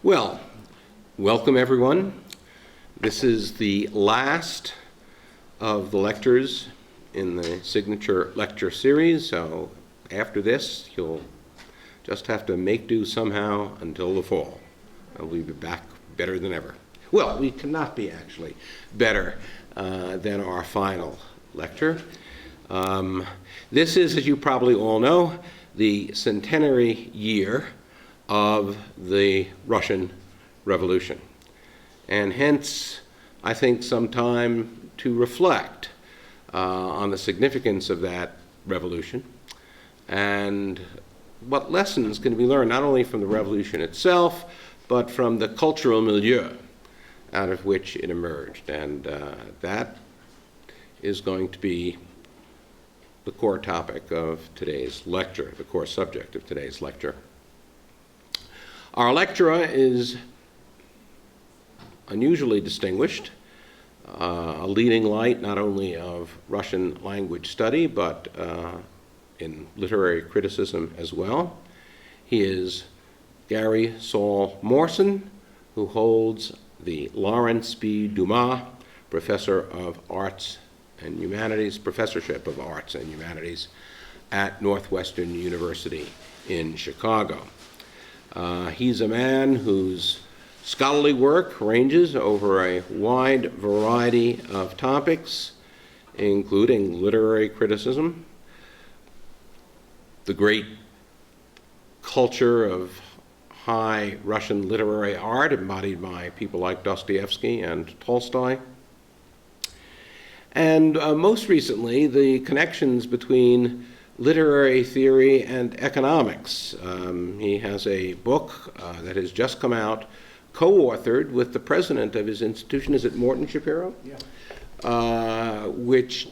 Well, welcome everyone. This is the last of the lectures in the signature lecture series, so after this you'll just have to make do somehow until the fall. We'll be back better than ever. Well, we cannot be actually better than our final lecture. This is, as you probably all know, the centenary year of the Russian Revolution. And hence, I think some time to reflect on the significance of that revolution and what lessons can be learned not only from the revolution itself, but from the cultural milieu out of which it emerged. And that is going to be the core topic of today's lecture, the core subject of today's lecture. Our lecturer is unusually distinguished, a leading light not only of Russian language study, but in literary criticism as well. He is Gary Saul Morson, who holds the Lawrence B. Dumas Professor of Arts and Humanities, Professorship of Arts and Humanities at Northwestern University in Chicago. He's a man whose scholarly work ranges over a wide variety of topics, including literary criticism, the great culture of high Russian literary art embodied by people like Dostoevsky and Tolstoy, and most recently, the connections between literary theory and economics. He has a book that has just come out, co-authored with the president of his institution, is it Morton Shapiro? Yeah. Which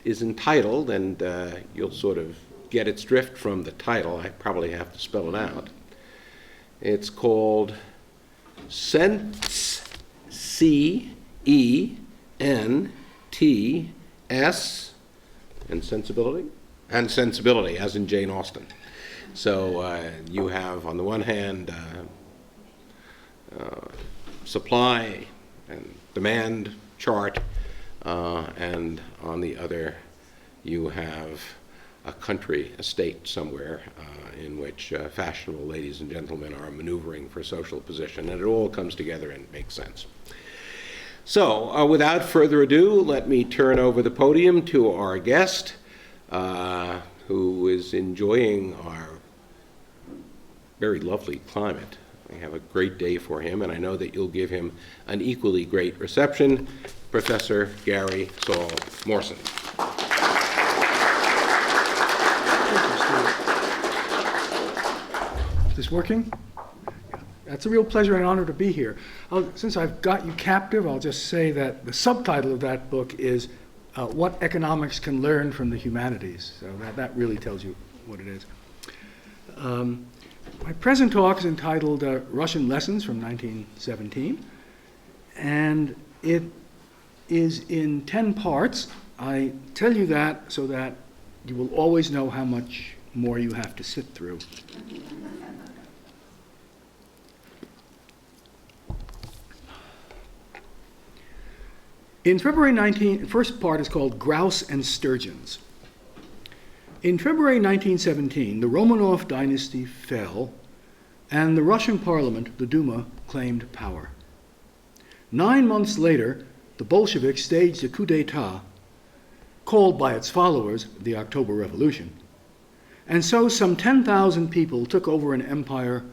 is entitled, and you'll sort of get its drift from the title, I probably have to spell it out. It's called C-E-N-T-S, and sensibility? And sensibility, as in Jane Austen. So you have, on the one hand, supply and demand chart, and on the other, you have a country, a state somewhere in which fashionable ladies and gentlemen are maneuvering for social position, and it all comes together and makes sense. So without further ado, let me turn over the podium to our guest, who is enjoying our very lovely climate. We have a great day for him, and I know that you'll give him an equally great reception. Professor Gary Saul Morson. Is this working? It's a real pleasure and honor to be here. Since I've got you captive, I'll just say that the subtitle of that book is What Economics Can Learn from the Humanities. So that really tells you what it is. My present talk is entitled Russian Lessons from 1917, and it is in 10 parts. I tell you that so that you will always know how much more you have to sit through. In February 19, first part is called Grouse and Sturgeons. In February 1917, the Romanov dynasty fell, and the Russian parliament, the Duma, claimed power. 9 months later, the Bolsheviks staged a coup d'etat, called by its followers the October Revolution, and so some 10,000 people took over an empire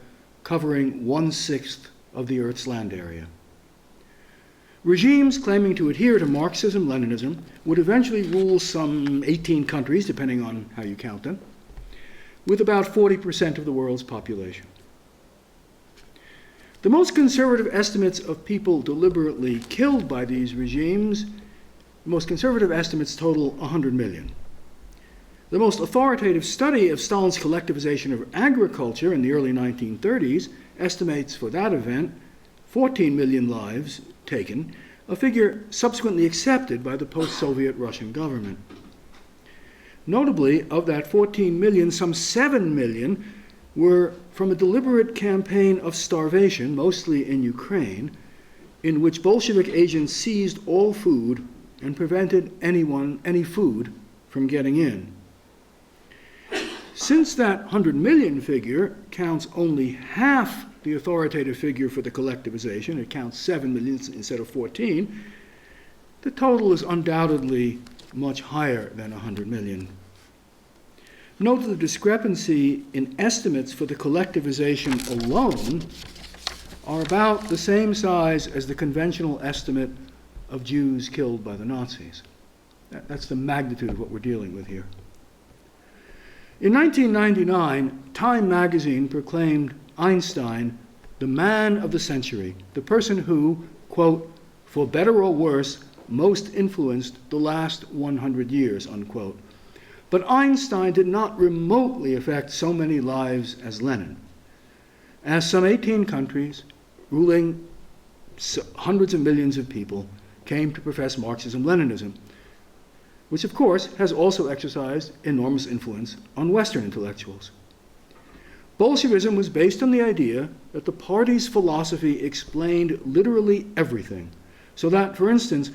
covering 1/6 of the Earth's land area. Regimes claiming to adhere to Marxism-Leninism would eventually rule some 18 countries, depending on how you count them, with about 40% of the world's population. The most conservative estimates of people deliberately killed by these regimes, the most conservative estimates total 100 million. The most authoritative study of Stalin's collectivization of agriculture in the early 1930s estimates for that event 14 million lives taken, a figure subsequently accepted by the post-Soviet Russian government. Notably, of that 14 million, some 7 million were from a deliberate campaign of starvation, mostly in Ukraine, in which Bolshevik agents seized all food and prevented any food from getting in. Since that 100 million figure counts only half the authoritative figure for the collectivization, it counts 7 million instead of 14, the total is undoubtedly much higher than 100 million. Note that the discrepancy in estimates for the collectivization alone are about the same size as the conventional estimate of Jews killed by the Nazis. That's the magnitude of what we're dealing with here. In 1999, Time magazine proclaimed Einstein the man of the century, the person who, quote, for better or worse, most influenced the last 100 years, unquote. But Einstein did not remotely affect so many lives as Lenin, as some 18 countries, ruling hundreds of millions of people, came to profess Marxism-Leninism, which of course has also exercised enormous influence on Western intellectuals. Bolshevism was based on the idea that the party's philosophy explained literally everything, so that, for instance,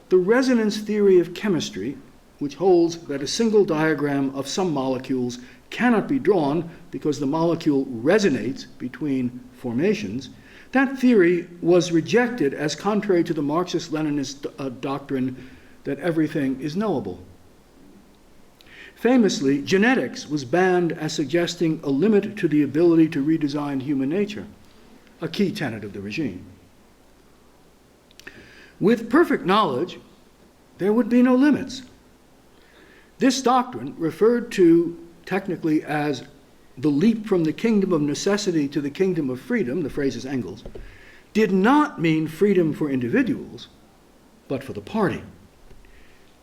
the resonance theory of chemistry, which holds that a single diagram of some molecules cannot be drawn because the molecule resonates between formations, that theory was rejected as contrary to the Marxist-Leninist doctrine that everything is knowable. Famously, genetics was banned as suggesting a limit to the ability to redesign human nature, a key tenet of the regime. With perfect knowledge, there would be no limits. This doctrine, referred to technically as the leap from the kingdom of necessity to the kingdom of freedom, the phrase is Engels, did not mean freedom for individuals, but for the party.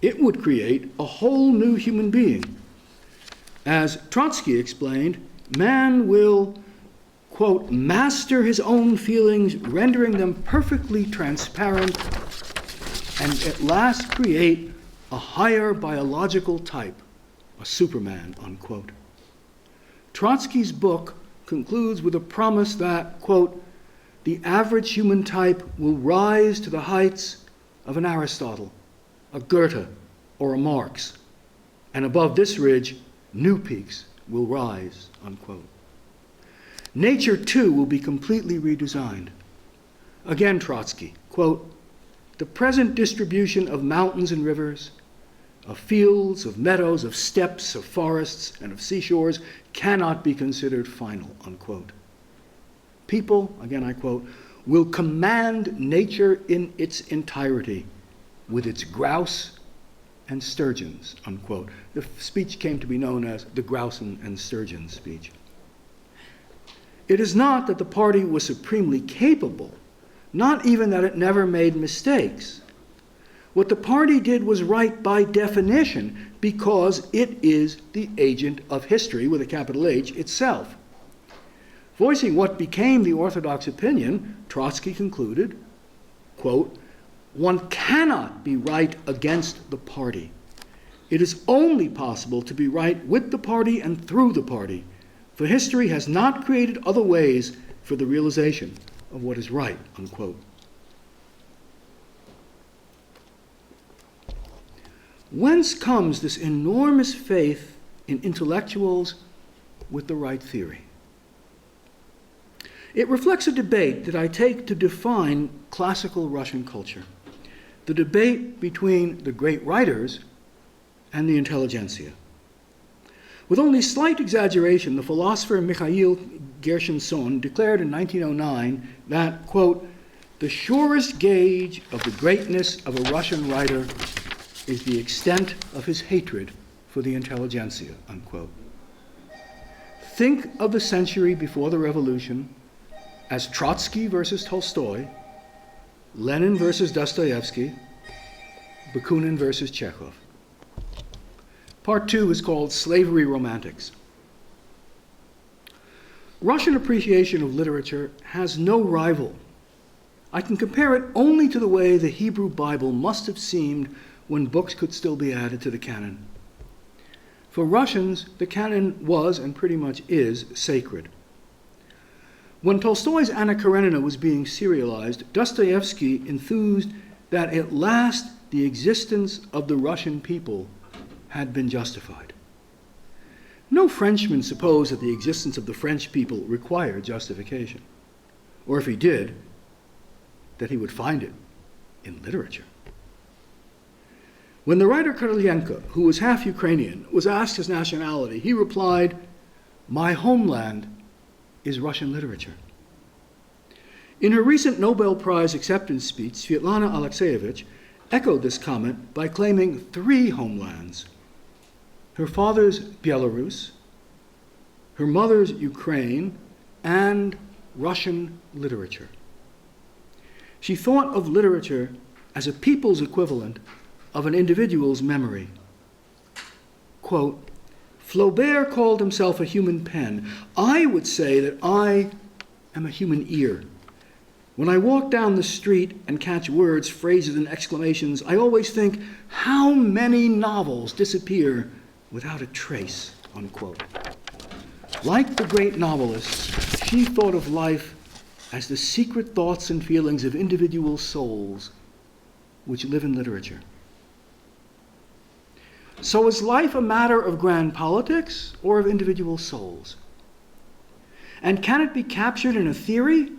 It would create a whole new human being. As Trotsky explained, man will, quote, master his own feelings, rendering them perfectly transparent, and at last create a higher biological type, a Superman, unquote. Trotsky's book concludes with a promise that, quote, the average human type will rise to the heights of an Aristotle, a Goethe, or a Marx, and above this ridge, new peaks will rise, unquote. Nature, too, will be completely redesigned. Again, Trotsky, quote, the present distribution of mountains and rivers, of fields, of meadows, of steppes, of forests, and of seashores cannot be considered final, unquote. People, again I quote, will command nature in its entirety with its grouse and sturgeons, unquote. The speech came to be known as the grouse and sturgeon speech. It is not that the party was supremely capable, not even that it never made mistakes. What the party did was right by definition because it is the agent of history, with a capital H, itself. Voicing what became the orthodox opinion, Trotsky concluded, quote, one cannot be right against the party. It is only possible to be right with the party and through the party, for history has not created other ways for the realization of what is right, unquote. Whence comes this enormous faith in intellectuals with the right theory? It reflects a debate that I take to define classical Russian culture, the debate between the great writers and the intelligentsia. With only slight exaggeration, the philosopher Mikhail Gershonson declared in 1909 that, quote, the surest gauge of the greatness of a Russian writer is the extent of his hatred for the intelligentsia, unquote. Think of the century before the revolution as Trotsky versus Tolstoy, Lenin versus Dostoevsky, Bakhtin versus Chekhov. Part 2 is called Slavery Romantics. Russian appreciation of literature has no rival. I can compare it only to the way the Hebrew Bible must have seemed when books could still be added to the canon. For Russians, the canon was, and pretty much is, sacred. When Tolstoy's Anna Karenina was being serialized, Dostoevsky enthused that at last the existence of the Russian people had been justified. No Frenchman supposed that the existence of the French people required justification, or if he did, that he would find it in literature. When the writer Korolenko, who was half Ukrainian, was asked his nationality, he replied, "My homeland is Russian literature." In her recent Nobel Prize acceptance speech, Svetlana Alexievich echoed this comment by claiming 3 homelands: her father's Belarus, her mother's Ukraine, and Russian literature. She thought of literature as a people's equivalent of an individual's memory. Quote, Flaubert called himself a human pen. I would say that I am a human ear. When I walk down the street and catch words, phrases, and exclamations, I always think, how many novels disappear without a trace, unquote. Like the great novelists, she thought of life as the secret thoughts and feelings of individual souls which live in literature. So is life a matter of grand politics or of individual souls? And can it be captured in a theory,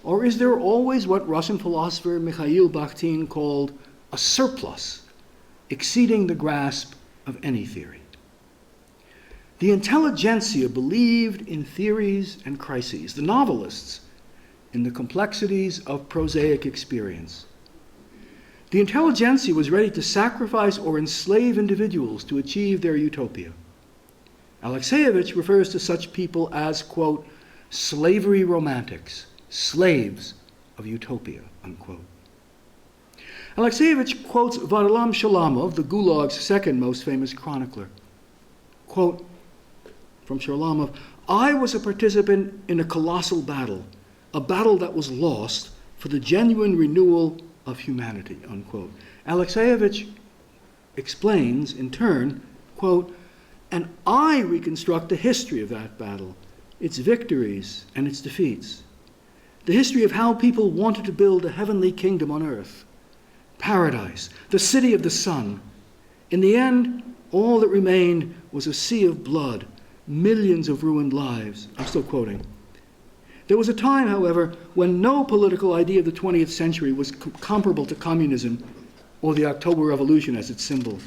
or is there always what Russian philosopher Mikhail Bakhtin called a surplus, exceeding the grasp of any theory? The intelligentsia believed in theories and crises, the novelists in the complexities of prosaic experience. The intelligentsia was ready to sacrifice or enslave individuals to achieve their utopia. Alexievich refers to such people as, quote, slavery romantics, slaves of utopia, unquote. Alexievich quotes Varlam Shalamov, the Gulag's second most famous chronicler. Quote from Shalamov, I was a participant in a colossal battle, a battle that was lost for the genuine renewal of humanity, unquote. Alexievich explains, in turn, quote, and I reconstruct the history of that battle, its victories and its defeats, the history of how people wanted to build a heavenly kingdom on earth, paradise, the city of the sun. In the end, all that remained was a sea of blood, millions of ruined lives. I'm still quoting. There was a time, however, when no political idea of the 20th century was comparable to communism or the October Revolution as its symbol.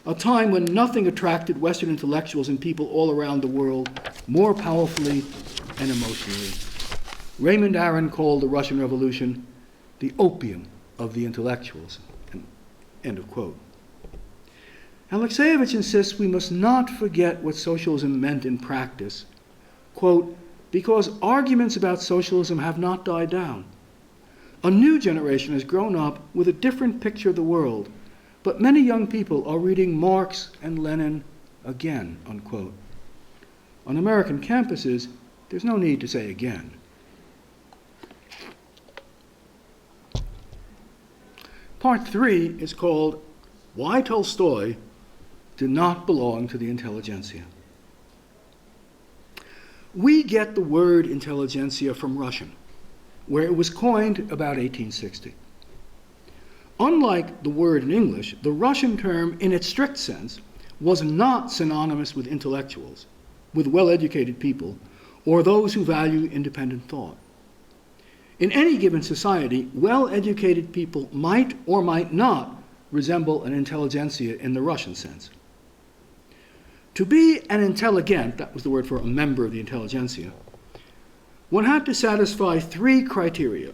A time when nothing attracted Western intellectuals and people all around the world more powerfully and emotionally. Raymond Aron called the Russian Revolution the opium of the intellectuals. End of quote. Alexievich insists we must not forget what socialism meant in practice, quote, because arguments about socialism have not died down. A new generation has grown up with a different picture of the world, but many young people are reading Marx and Lenin again, unquote. On American campuses, there's no need to say again. Part 3 is called Why Tolstoy Did Not Belong to the Intelligentsia. We get the word intelligentsia from Russian, where it was coined about 1860. Unlike the word in English, the Russian term, in its strict sense, was not synonymous with intellectuals, with well-educated people, or those who value independent thought. In any given society, well-educated people might or might not resemble an intelligentsia in the Russian sense. To be an intelligent, that was the word for a member of the intelligentsia, one had to satisfy 3 criteria,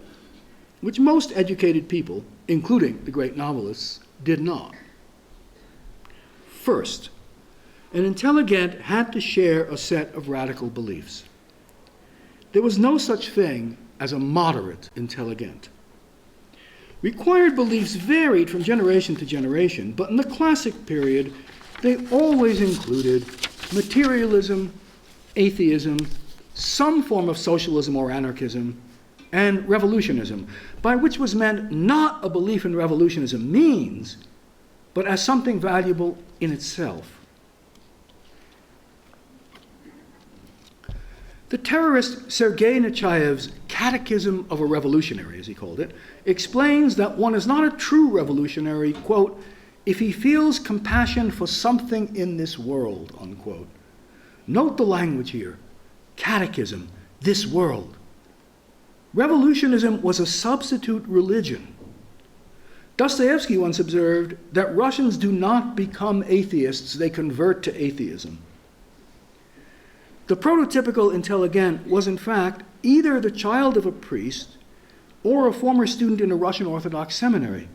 which most educated people, including the great novelists, did not. First, an intelligent had to share a set of radical beliefs. There was no such thing as a moderate intelligent. Required beliefs varied from generation to generation, but in the classic period, they always included materialism, atheism, some form of socialism or anarchism, and revolutionism, by which was meant not a belief in revolutionism means, but as something valuable in itself. The terrorist Sergei Nechaev's Catechism of a Revolutionary, as he called it, explains that one is not a true revolutionary, quote, if he feels compassion for something in this world, unquote. Note the language here. Catechism, this world. Revolutionism was a substitute religion. Dostoevsky once observed that Russians do not become atheists, they convert to atheism. The prototypical intelligent was, in fact, either the child of a priest or a former student in a Russian Orthodox seminary.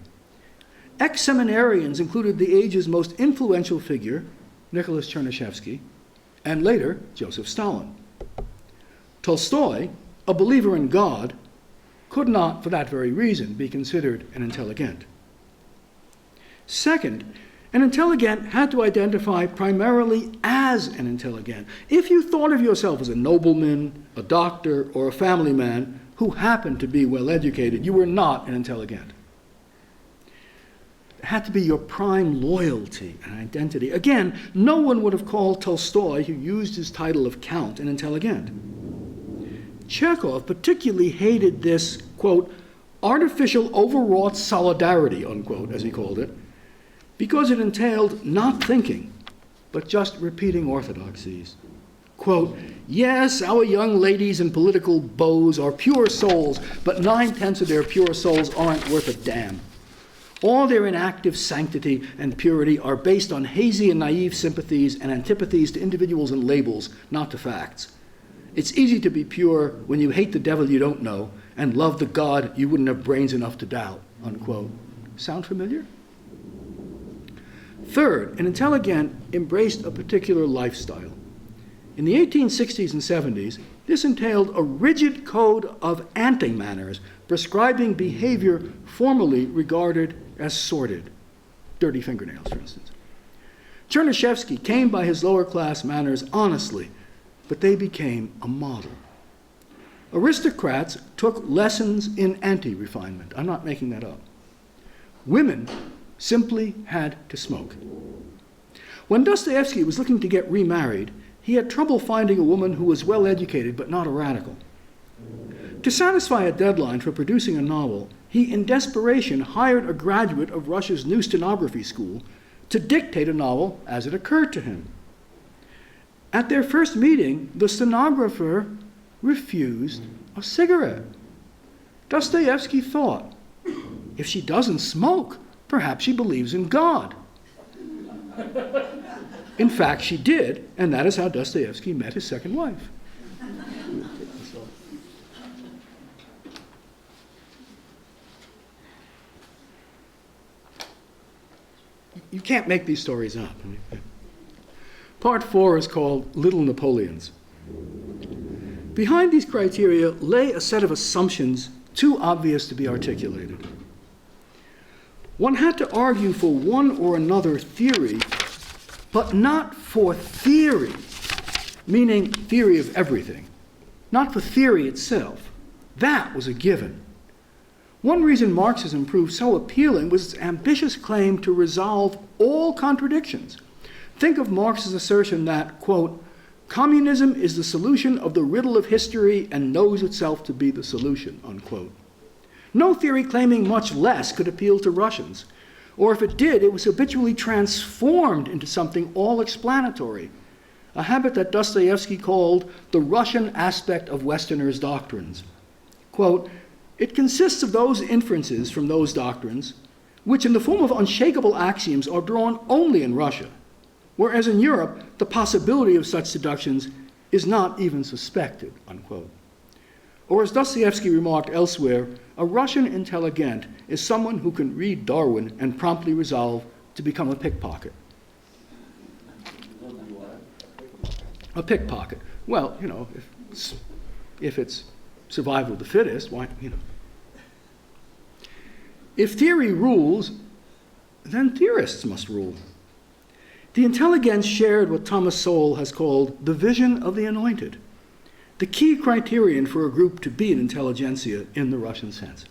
Ex-seminarians included the age's most influential figure, Nicholas Chernyshevsky, and later, Joseph Stalin. Tolstoy, a believer in God, could not, for that very reason, be considered an intelligent. Second, an intelligent had to identify primarily as an intelligent. If you thought of yourself as a nobleman, a doctor, or a family man who happened to be well educated, you were not an intelligent. It had to be your prime loyalty and identity. Again, no one would have called Tolstoy, who used his title of count, an intelligent. Chekhov particularly hated this, quote, artificial overwrought solidarity, unquote, as he called it, because it entailed not thinking, but just repeating orthodoxies. Quote, yes, our young ladies and political beaux are pure souls, but 9/10 of their pure souls aren't worth a damn. All their inactive sanctity and purity are based on hazy and naive sympathies and antipathies to individuals and labels, not to facts. It's easy to be pure when you hate the devil you don't know and love the God you wouldn't have brains enough to doubt, unquote. Sound familiar? Third, an intelligent embraced a particular lifestyle. In the 1860s and 70s, this entailed a rigid code of anti-manners, prescribing behavior formerly regarded as sordid. Dirty fingernails, for instance. Chernyshevsky came by his lower-class manners honestly, but they became a model. Aristocrats took lessons in anti-refinement. I'm not making that up. Women simply had to smoke. When Dostoevsky was looking to get remarried, he had trouble finding a woman who was well-educated but not a radical. To satisfy a deadline for producing a novel, he in desperation hired a graduate of Russia's new stenography school to dictate a novel as it occurred to him. At their first meeting, the stenographer refused a cigarette. Dostoevsky thought, if she doesn't smoke, perhaps she believes in God. In fact, she did, and that is how Dostoevsky met his second wife. You can't make these stories up. Part 4 is called Little Napoleons. Behind these criteria lay a set of assumptions too obvious to be articulated. One had to argue for one or another theory, but not for theory, meaning theory of everything, not for theory itself. That was a given. One reason Marxism proved so appealing was its ambitious claim to resolve all contradictions. Think of Marx's assertion that, quote, communism is the solution of the riddle of history and knows itself to be the solution, unquote. No theory claiming much less could appeal to Russians, or if it did, it was habitually transformed into something all-explanatory, a habit that Dostoevsky called the Russian aspect of Westerners' doctrines. Quote, it consists of those inferences from those doctrines, which in the form of unshakable axioms are drawn only in Russia, whereas in Europe, the possibility of such deductions is not even suspected, unquote. Or as Dostoevsky remarked elsewhere, a Russian intelligent is someone who can read Darwin and promptly resolve to become a pickpocket. A pickpocket. Well, you know, if it's survival of the fittest, why, you know. If theory rules, then theorists must rule. The intelligence shared what Thomas Sowell has called the vision of the anointed, the key criterion for a group to be an intelligentsia in the Russian sense.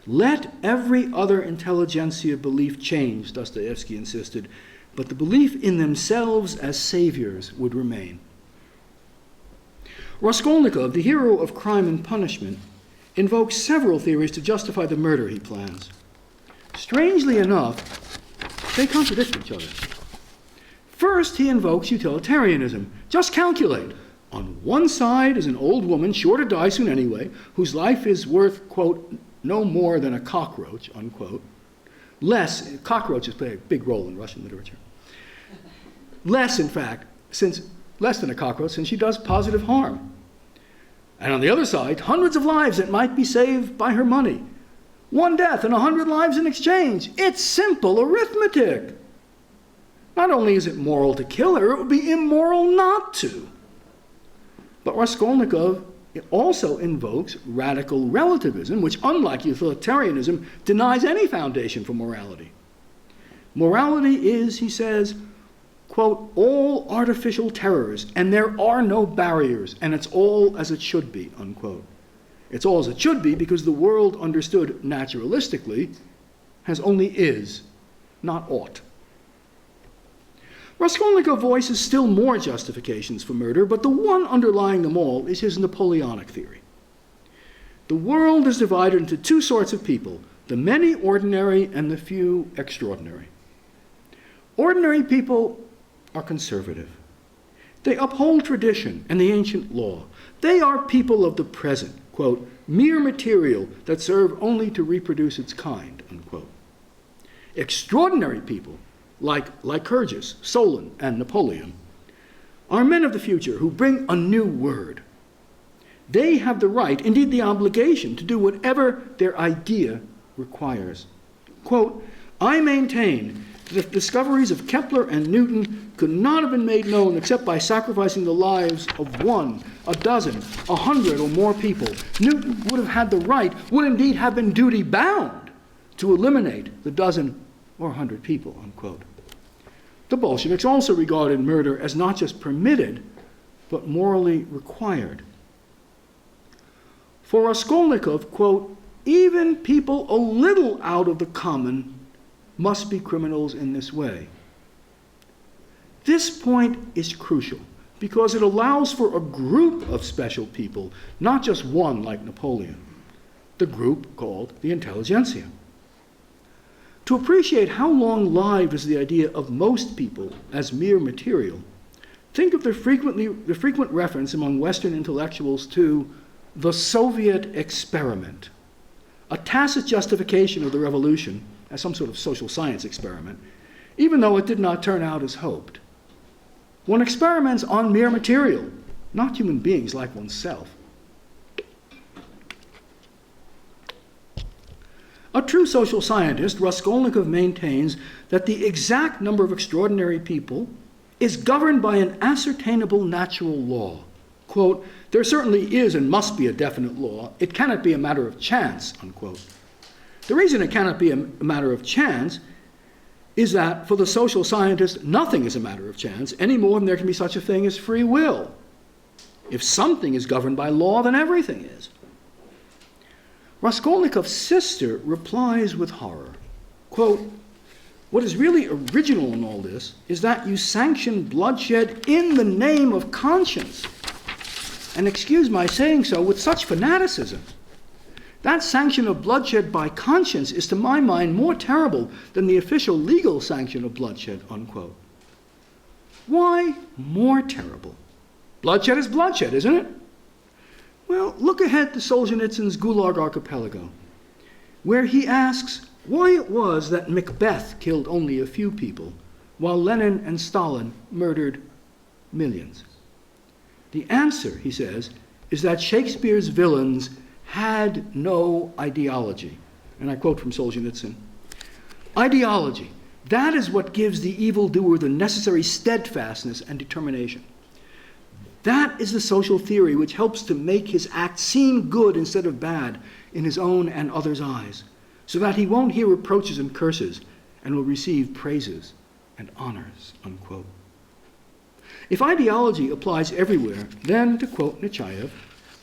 Let every other intelligentsia belief change, Dostoevsky insisted, but the belief in themselves as saviors would remain. Raskolnikov, the hero of Crime and Punishment, invokes several theories to justify the murder he plans. Strangely enough, they contradict each other. First, he invokes utilitarianism. Just calculate. On one side is an old woman, sure to die soon anyway, whose life is worth, quote, no more than a cockroach, unquote. Cockroaches play a big role in Russian literature. Less, in fact, less than a cockroach, since she does positive harm. And on the other side, hundreds of lives that might be saved by her money. One death and 100 lives in exchange. It's simple arithmetic. Not only is it moral to kill her, it would be immoral not to. But Raskolnikov also invokes radical relativism, which, unlike utilitarianism, denies any foundation for morality. Morality is, he says, quote, all artificial terrors, and there are no barriers, and it's all as it should be, unquote. It's all as it should be because the world understood naturalistically has only is, not ought. Raskolnikov voices still more justifications for murder, but the one underlying them all is his Napoleonic theory. The world is divided into two sorts of people, the many ordinary and the few extraordinary. Ordinary people are conservative. They uphold tradition and the ancient law. They are people of the present, quote, mere material that serve only to reproduce its kind, unquote. Extraordinary people, like Lycurgus, Solon, and Napoleon, are men of the future who bring a new word. They have the right, indeed the obligation, to do whatever their idea requires. Quote, I maintain that the discoveries of Kepler and Newton could not have been made known except by sacrificing the lives of 1, a dozen, 100 or more people. Newton would have had the right, would indeed have been duty-bound to eliminate the dozen or 100 people, unquote. The Bolsheviks also regarded murder as not just permitted, but morally required. For Raskolnikov, quote, even people a little out of the common must be criminals in this way. This point is crucial because it allows for a group of special people, not just one like Napoleon, the group called the intelligentsia. To appreciate how long-lived is the idea of most people as mere material, think of the frequent reference among Western intellectuals to the Soviet experiment, a tacit justification of the revolution as some sort of social science experiment, even though it did not turn out as hoped. One experiments on mere material, not human beings like oneself. A true social scientist, Raskolnikov maintains that the exact number of extraordinary people is governed by an ascertainable natural law. Quote, there certainly is and must be a definite law. It cannot be a matter of chance, unquote. The reason it cannot be a matter of chance is that for the social scientist, nothing is a matter of chance any more than there can be such a thing as free will. If something is governed by law, then everything is. Raskolnikov's sister replies with horror, quote, what is really original in all this is that you sanction bloodshed in the name of conscience, and excuse my saying so, with such fanaticism. That sanction of bloodshed by conscience is, to my mind, more terrible than the official legal sanction of bloodshed, unquote. Why more terrible? Bloodshed is bloodshed, isn't it? Well, look ahead to Solzhenitsyn's Gulag Archipelago, where he asks why it was that Macbeth killed only a few people, while Lenin and Stalin murdered millions. The answer, he says, is that Shakespeare's villains had no ideology. And I quote from Solzhenitsyn, ideology, that is what gives the evildoer the necessary steadfastness and determination. That is the social theory which helps to make his act seem good instead of bad in his own and others' eyes, so that he won't hear reproaches and curses and will receive praises and honors, unquote. If ideology applies everywhere, then, to quote Nechayev,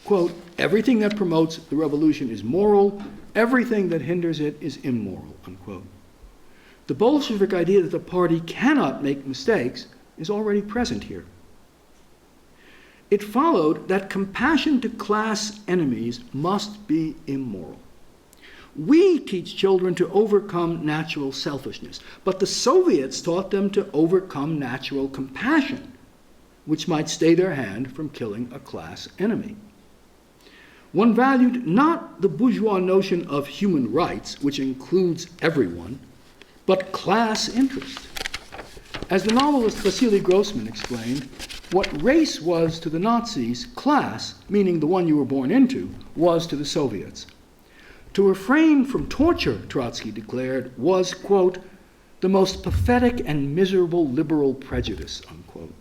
quote, everything that promotes the revolution is moral, everything that hinders it is immoral, unquote. The Bolshevik idea that the party cannot make mistakes is already present here. it followed that compassion to class enemies must be immoral. We teach children to overcome natural selfishness, but the Soviets taught them to overcome natural compassion, which might stay their hand from killing a class enemy. One valued not the bourgeois notion of human rights, which includes everyone, but class interest. As the novelist Vasily Grossman explained, what race was to the Nazis, class, meaning the one you were born into, was to the Soviets. To refrain from torture, Trotsky declared, was, quote, the most pathetic and miserable liberal prejudice, unquote.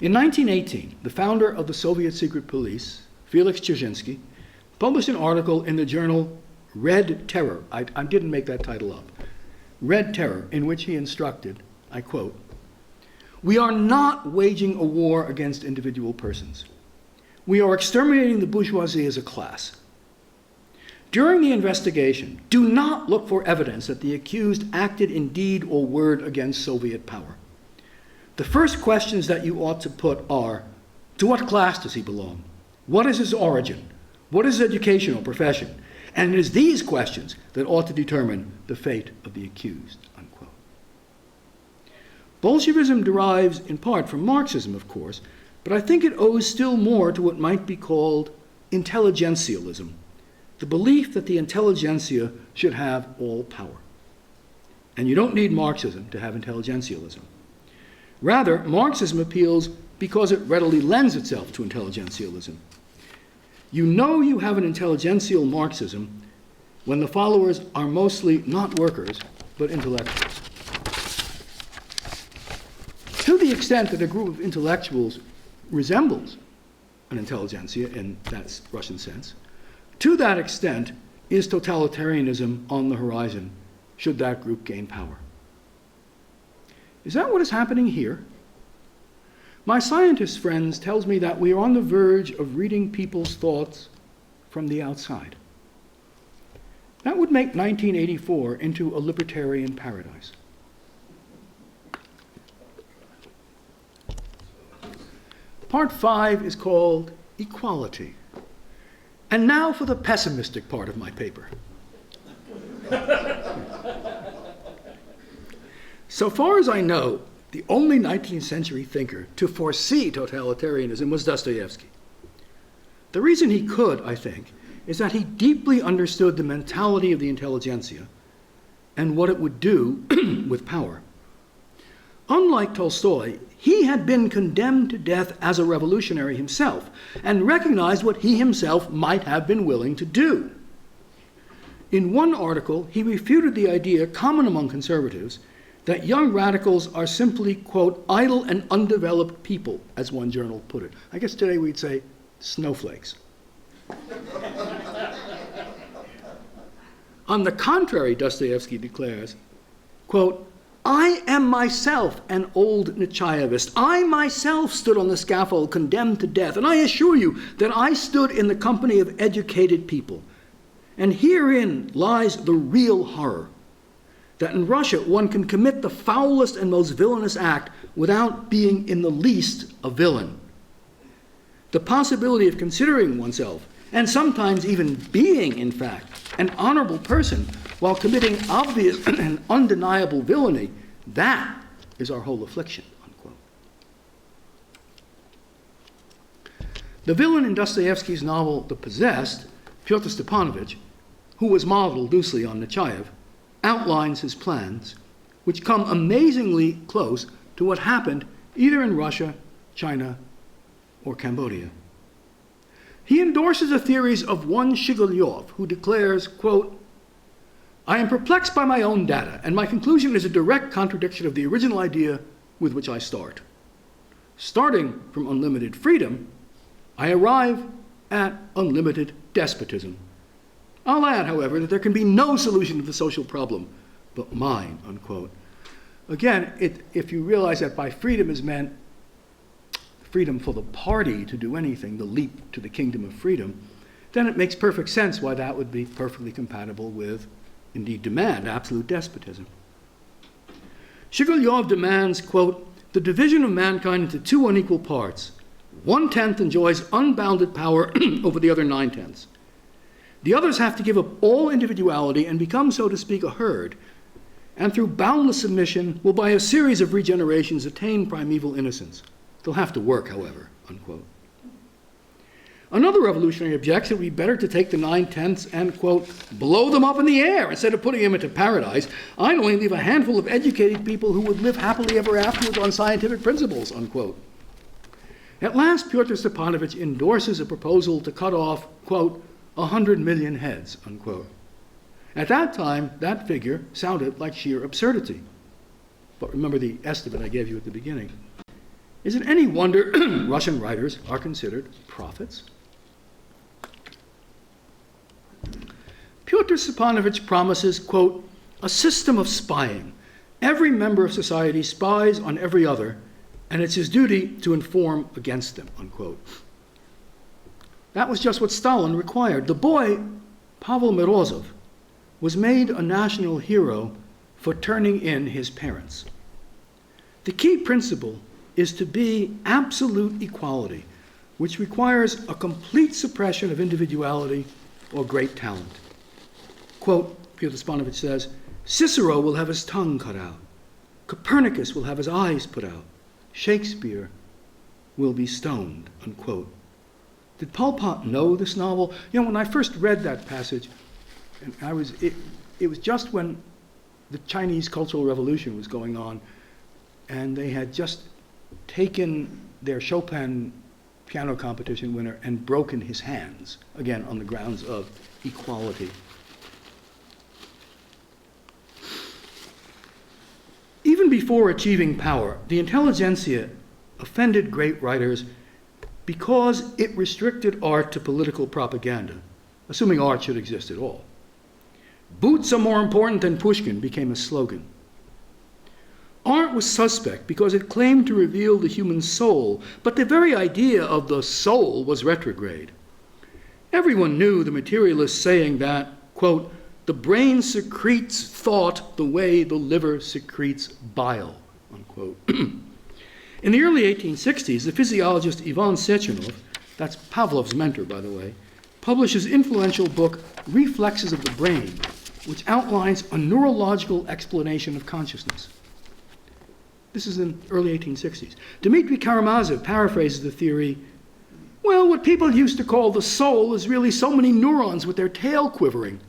In 1918, the founder of the Soviet secret police, Felix Dzerzhinsky, published an article in the journal Red Terror. I didn't make that title up. Red Terror, in which he instructed, I quote, "We are not waging a war against individual persons. We are exterminating the bourgeoisie as a class. During the investigation, do not look for evidence that the accused acted in deed or word against Soviet power. The first questions that you ought to put are, to what class does he belong? What is his origin? What is his education or profession? And it is these questions that ought to determine the fate of the accused," unquote. Bolshevism derives in part from Marxism, of course, but I think it owes still more to what might be called intelligentialism, the belief that the intelligentsia should have all power. And you don't need Marxism to have intelligentialism. Rather, Marxism appeals because it readily lends itself to intelligentialism. You know you have an intelligential Marxism when the followers are mostly not workers, but intellectuals. To the extent that a group of intellectuals resembles an intelligentsia in that Russian sense, to that extent is totalitarianism on the horizon, should that group gain power. Is that what is happening here? My scientist friends tells me that we are on the verge of reading people's thoughts from the outside. That would make 1984 into a libertarian paradise. Part 5 is called Equality. And now for the pessimistic part of my paper. So far as I know, the only 19th century thinker to foresee totalitarianism was Dostoevsky. The reason he could, I think, is that he deeply understood the mentality of the intelligentsia and what it would do with power. Unlike Tolstoy, he had been condemned to death as a revolutionary himself and recognized what he himself might have been willing to do. In one article, he refuted the idea common among conservatives that young radicals are simply, quote, idle and undeveloped people, as one journal put it. I guess today we'd say snowflakes. On the contrary, Dostoevsky declares, quote, I am myself an old Nechaevist. I myself stood on the scaffold condemned to death, and I assure you that I stood in the company of educated people. And herein lies the real horror, that in Russia one can commit the foulest and most villainous act without being in the least a villain. The possibility of considering oneself, and sometimes even being, in fact, an honorable person while committing obvious and undeniable villainy, that is our whole affliction, unquote. The villain in Dostoevsky's novel The Possessed, Pyotr Stepanovich, who was modeled loosely on Nechayev, outlines his plans, which come amazingly close to what happened either in Russia, China, or Cambodia. He endorses the theories of one Shigolyov, who declares, quote, I am perplexed by my own data, and my conclusion is a direct contradiction of the original idea with which I start. Starting from unlimited freedom, I arrive at unlimited despotism. I'll add, however, that there can be no solution to the social problem but mine, unquote. Again, if you realize that by freedom is meant freedom for the party to do anything, the leap to the kingdom of freedom, then it makes perfect sense why that would be perfectly compatible with, indeed demand, absolute despotism. Shigalyov demands, quote, the division of mankind into two unequal parts. 1/10 enjoys unbounded power over the other 9/10. The others have to give up all individuality and become, so to speak, a herd, and through boundless submission will by a series of regenerations attain primeval innocence. They'll have to work, however, unquote. Another revolutionary objects it would be better to take the 9/10 and, quote, blow them up in the air instead of putting them into paradise. I'd only leave a handful of educated people who would live happily ever afterwards on scientific principles, unquote. At last, Pyotr Stepanovich endorses a proposal to cut off, quote, 100 million heads, unquote. At that time, that figure sounded like sheer absurdity. But remember the estimate I gave you at the beginning. Is it any wonder Russian writers are considered prophets? Pyotr Stepanovich promises, quote, a system of spying. Every member of society spies on every other, and it's his duty to inform against them, unquote. That was just what Stalin required. The boy, Pavel Morozov, was made a national hero for turning in his parents. The key principle is to be absolute equality, which requires a complete suppression of individuality or great talent. Quote, Pyotr Stepanovich says, Cicero will have his tongue cut out. Copernicus will have his eyes put out. Shakespeare will be stoned, unquote. Did Pol Pot know this novel? You know, when I first read that passage, and it was just when the Chinese Cultural Revolution was going on, and they had just taken their Chopin piano competition winner and broken his hands, again, on the grounds of equality. Even before achieving power, the intelligentsia offended great writers because it restricted art to political propaganda, assuming art should exist at all. Boots are more important than Pushkin became a slogan. Art was suspect because it claimed to reveal the human soul, but the very idea of the soul was retrograde. Everyone knew the materialists saying that, quote, the brain secretes thought the way the liver secretes bile, unquote. In the early 1860s, the physiologist Ivan Sechenov, that's Pavlov's mentor, by the way, published his influential book, Reflexes of the Brain, which outlines a neurological explanation of consciousness. This is in early 1860s. Dmitry Karamazov paraphrases the theory, well, what people used to call the soul is really so many neurons with their tail quivering.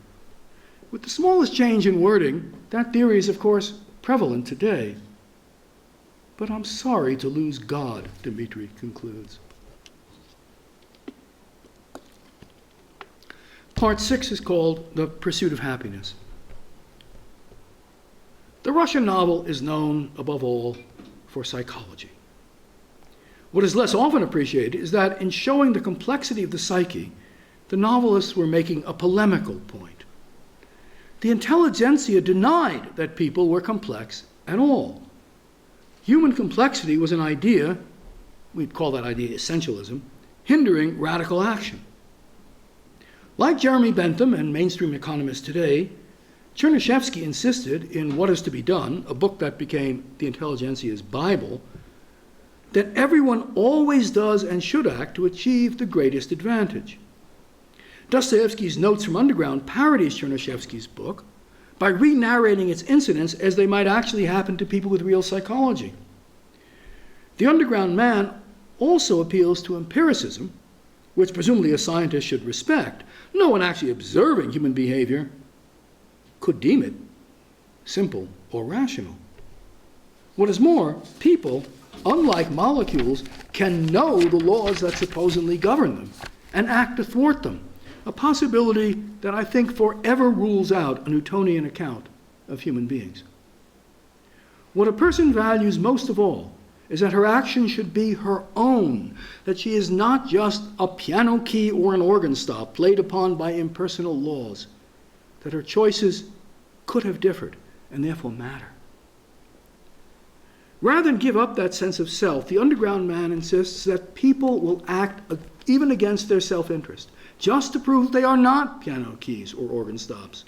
With the smallest change in wording, that theory is, of course, prevalent today. But I'm sorry to lose God, Dmitry concludes. Part 6 is called The Pursuit of Happiness. The Russian novel is known, above all, for psychology. What is less often appreciated is that in showing the complexity of the psyche, the novelists were making a polemical point. The intelligentsia denied that people were complex at all. Human complexity was an idea, we'd call that idea essentialism, hindering radical action. Like Jeremy Bentham and mainstream economists today, Chernyshevsky insisted in What Is to Be Done, a book that became the intelligentsia's Bible, that everyone always does and should act to achieve the greatest advantage. Dostoevsky's Notes from Underground parodies Chernyshevsky's book by re-narrating its incidents as they might actually happen to people with real psychology. The Underground Man also appeals to empiricism, which presumably a scientist should respect. No one actually observing human behavior could deem it simple or rational. What is more, people, unlike molecules, can know the laws that supposedly govern them and act to thwart them, a possibility that I think forever rules out a Newtonian account of human beings. What a person values most of all is that her action should be her own, that she is not just a piano key or an organ stop played upon by impersonal laws, that her choices could have differed and therefore matter. Rather than give up that sense of self, the Underground Man insists that people will act even against their self-interest, just to prove they are not piano keys or organ stops.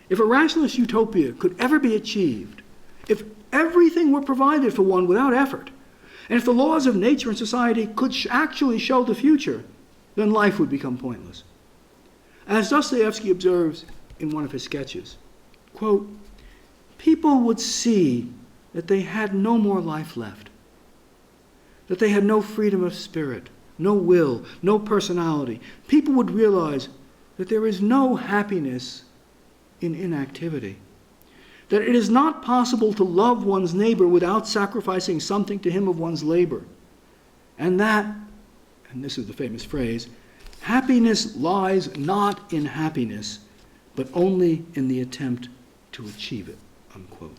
If a rationalist utopia could ever be achieved, if everything were provided for one without effort, and if the laws of nature and society could actually show the future, then life would become pointless. As Dostoevsky observes in one of his sketches, quote, people would see that they had no more life left, that they had no freedom of spirit, no will, no personality. People would realize that there is no happiness in inactivity, that it is not possible to love one's neighbor without sacrificing something to him of one's labor, and that, and this is the famous phrase, happiness lies not in happiness, but only in the attempt to achieve it, unquote.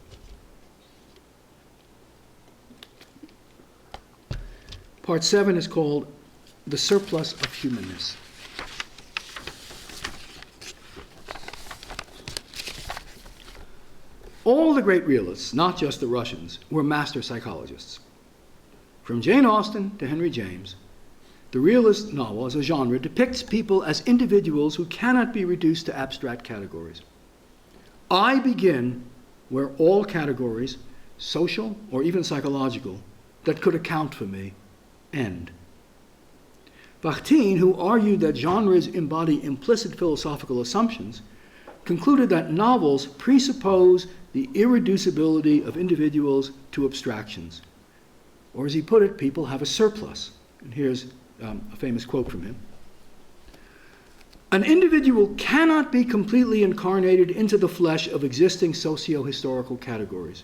Part 7 is called The Surplus of Humanness. All the great realists, not just the Russians, were master psychologists. From Jane Austen to Henry James, the realist novel as a genre depicts people as individuals who cannot be reduced to abstract categories. I begin where all categories, social or even psychological, that could account for me, end. Bakhtin, who argued that genres embody implicit philosophical assumptions, concluded that novels presuppose the irreducibility of individuals to abstractions. Or as he put it, people have a surplus. And here's a famous quote from him. An individual cannot be completely incarnated into the flesh of existing socio-historical categories.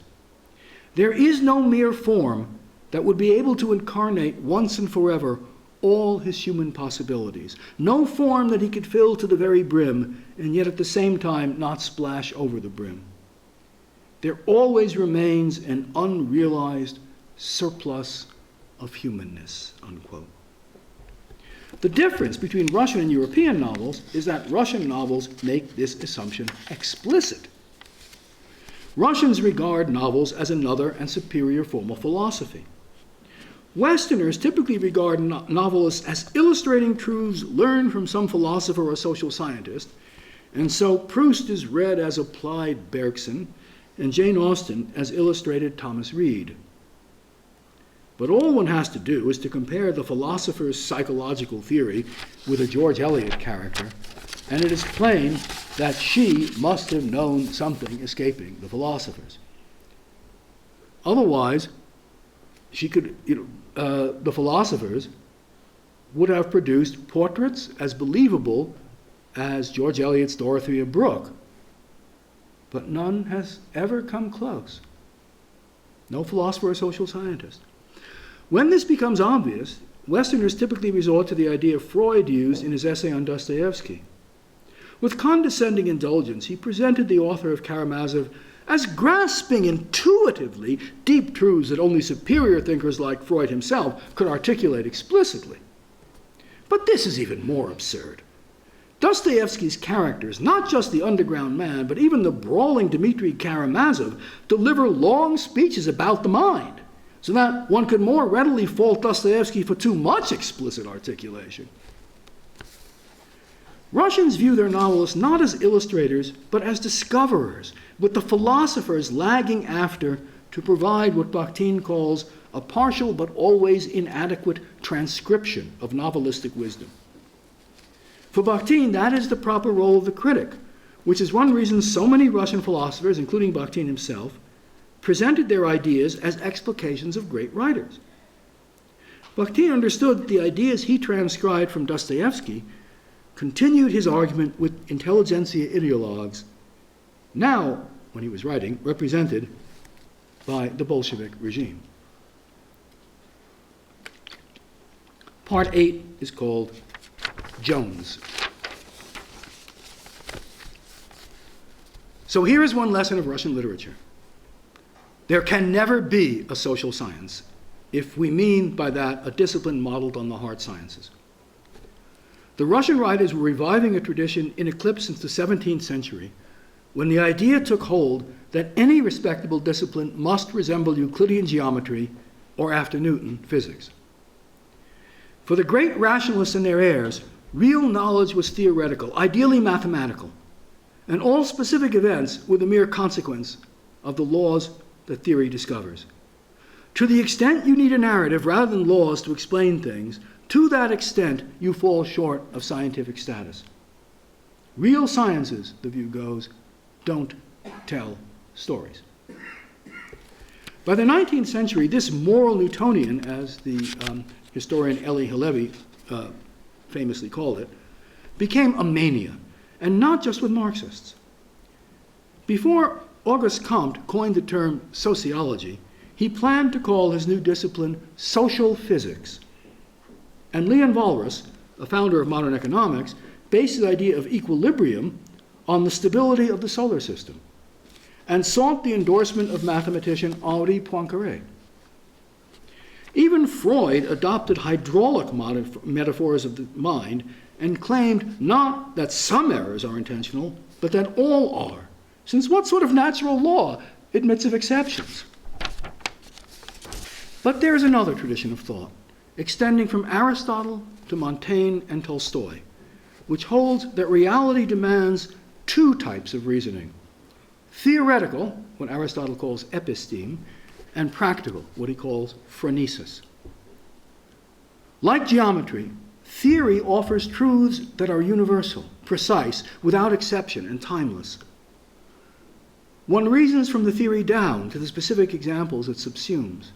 There is no mere form that would be able to incarnate once and forever all his human possibilities. No form that he could fill to the very brim, and yet at the same time not splash over the brim. There always remains an unrealized surplus of humanness, unquote. The difference between Russian and European novels is that Russian novels make this assumption explicit. Russians regard novels as another and superior form of philosophy. Westerners typically regard novelists as illustrating truths learned from some philosopher or social scientist, and so Proust is read as applied Bergson, and Jane Austen as illustrated Thomas Reid. But all one has to do is to compare the philosopher's psychological theory with a George Eliot character, and it is plain that she must have known something escaping the philosophers. Otherwise, she could, the philosophers would have produced portraits as believable as George Eliot's Dorothea Brooke, but none has ever come close. No philosopher or social scientist. When this becomes obvious, Westerners typically resort to the idea Freud used in his essay on Dostoevsky. With condescending indulgence, he presented the author of Karamazov as grasping intuitively deep truths that only superior thinkers like Freud himself could articulate explicitly. But this is even more absurd. Dostoevsky's characters, not just the underground man, but even the brawling Dmitri Karamazov, deliver long speeches about the mind, so that one could more readily fault Dostoevsky for too much explicit articulation. Russians view their novelists not as illustrators, but as discoverers, with the philosophers lagging after to provide what Bakhtin calls a partial but always inadequate transcription of novelistic wisdom. For Bakhtin, that is the proper role of the critic, which is one reason so many Russian philosophers, including Bakhtin himself, presented their ideas as explications of great writers. Bakhtin understood that the ideas he transcribed from Dostoevsky continued his argument with intelligentsia ideologues, now, when he was writing, represented by the Bolshevik regime. Part 8 is called Jones. So here is one lesson of Russian literature. There can never be a social science, if we mean by that a discipline modeled on the hard sciences. The Russian writers were reviving a tradition in eclipse since the 17th century, when the idea took hold that any respectable discipline must resemble Euclidean geometry, or after Newton, physics. For the great rationalists and their heirs, real knowledge was theoretical, ideally mathematical, and all specific events were the mere consequence of the laws that theory discovers. To the extent you need a narrative rather than laws to explain things, to that extent you fall short of scientific status. Real sciences, the view goes, don't tell stories. By the 19th century, this moral Newtonian, as the historian Elie Halevi famously called it, became a mania, and not just with Marxists. Before Auguste Comte coined the term sociology, he planned to call his new discipline social physics. And Leon Walras, a founder of modern economics, based his idea of equilibrium on the stability of the solar system, and sought the endorsement of mathematician Henri Poincaré. Even Freud adopted hydraulic metaphors of the mind and claimed not that some errors are intentional, but that all are, since what sort of natural law admits of exceptions? But there's another tradition of thought, extending from Aristotle to Montaigne and Tolstoy, which holds that reality demands two types of reasoning: theoretical, what Aristotle calls episteme, and practical, what he calls phronesis. Like geometry, theory offers truths that are universal, precise, without exception, and timeless. One reasons from the theory down to the specific examples it subsumes.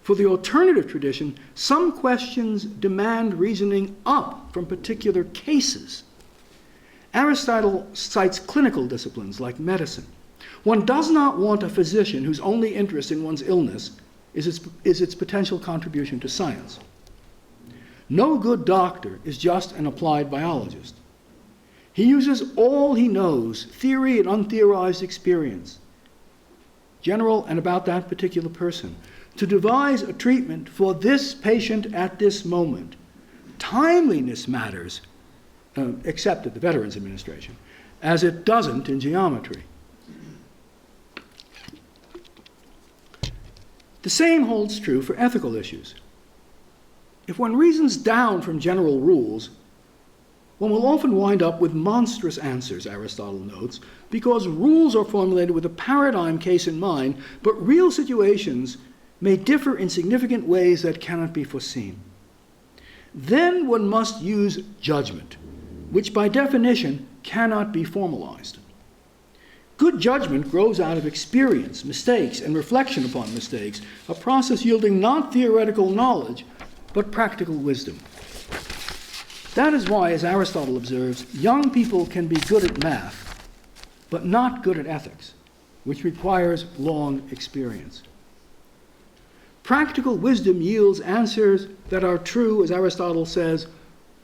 For the alternative tradition, some questions demand reasoning up from particular cases. Aristotle cites clinical disciplines like medicine. One does not want a physician whose only interest in one's illness is its potential contribution to science. No good doctor is just an applied biologist. He uses all he knows, theory and untheorized experience, general and about that particular person, to devise a treatment for this patient at this moment. Timeliness matters, except at the Veterans Administration, as it doesn't in geometry. The same holds true for ethical issues. If one reasons down from general rules, one will often wind up with monstrous answers, Aristotle notes, because rules are formulated with a paradigm case in mind, but real situations may differ in significant ways that cannot be foreseen. Then one must use judgment, which by definition cannot be formalized. Good judgment grows out of experience, mistakes, and reflection upon mistakes, a process yielding not theoretical knowledge, but practical wisdom. That is why, as Aristotle observes, young people can be good at math, but not good at ethics, which requires long experience. Practical wisdom yields answers that are true, as Aristotle says,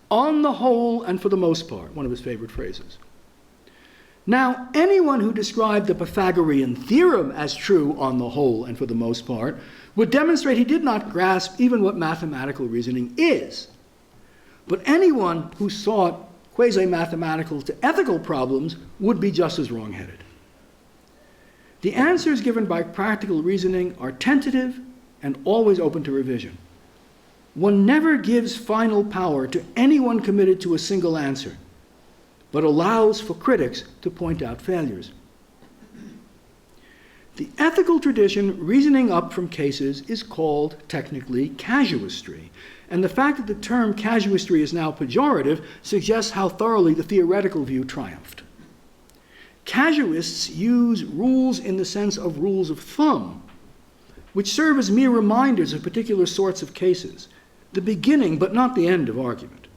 on the whole and for the most part, one of his favorite phrases. Now, anyone who described the Pythagorean theorem as true on the whole and for the most part would demonstrate he did not grasp even what mathematical reasoning is. But anyone who sought quasi-mathematical to ethical problems would be just as wrong-headed. The answers given by practical reasoning are tentative and always open to revision. One never gives final power to anyone committed to a single answer, but allows for critics to point out failures. The ethical tradition reasoning up from cases is called, technically, casuistry, and the fact that the term casuistry is now pejorative suggests how thoroughly the theoretical view triumphed. Casuists use rules in the sense of rules of thumb, which serve as mere reminders of particular sorts of cases, the beginning but not the end of argument.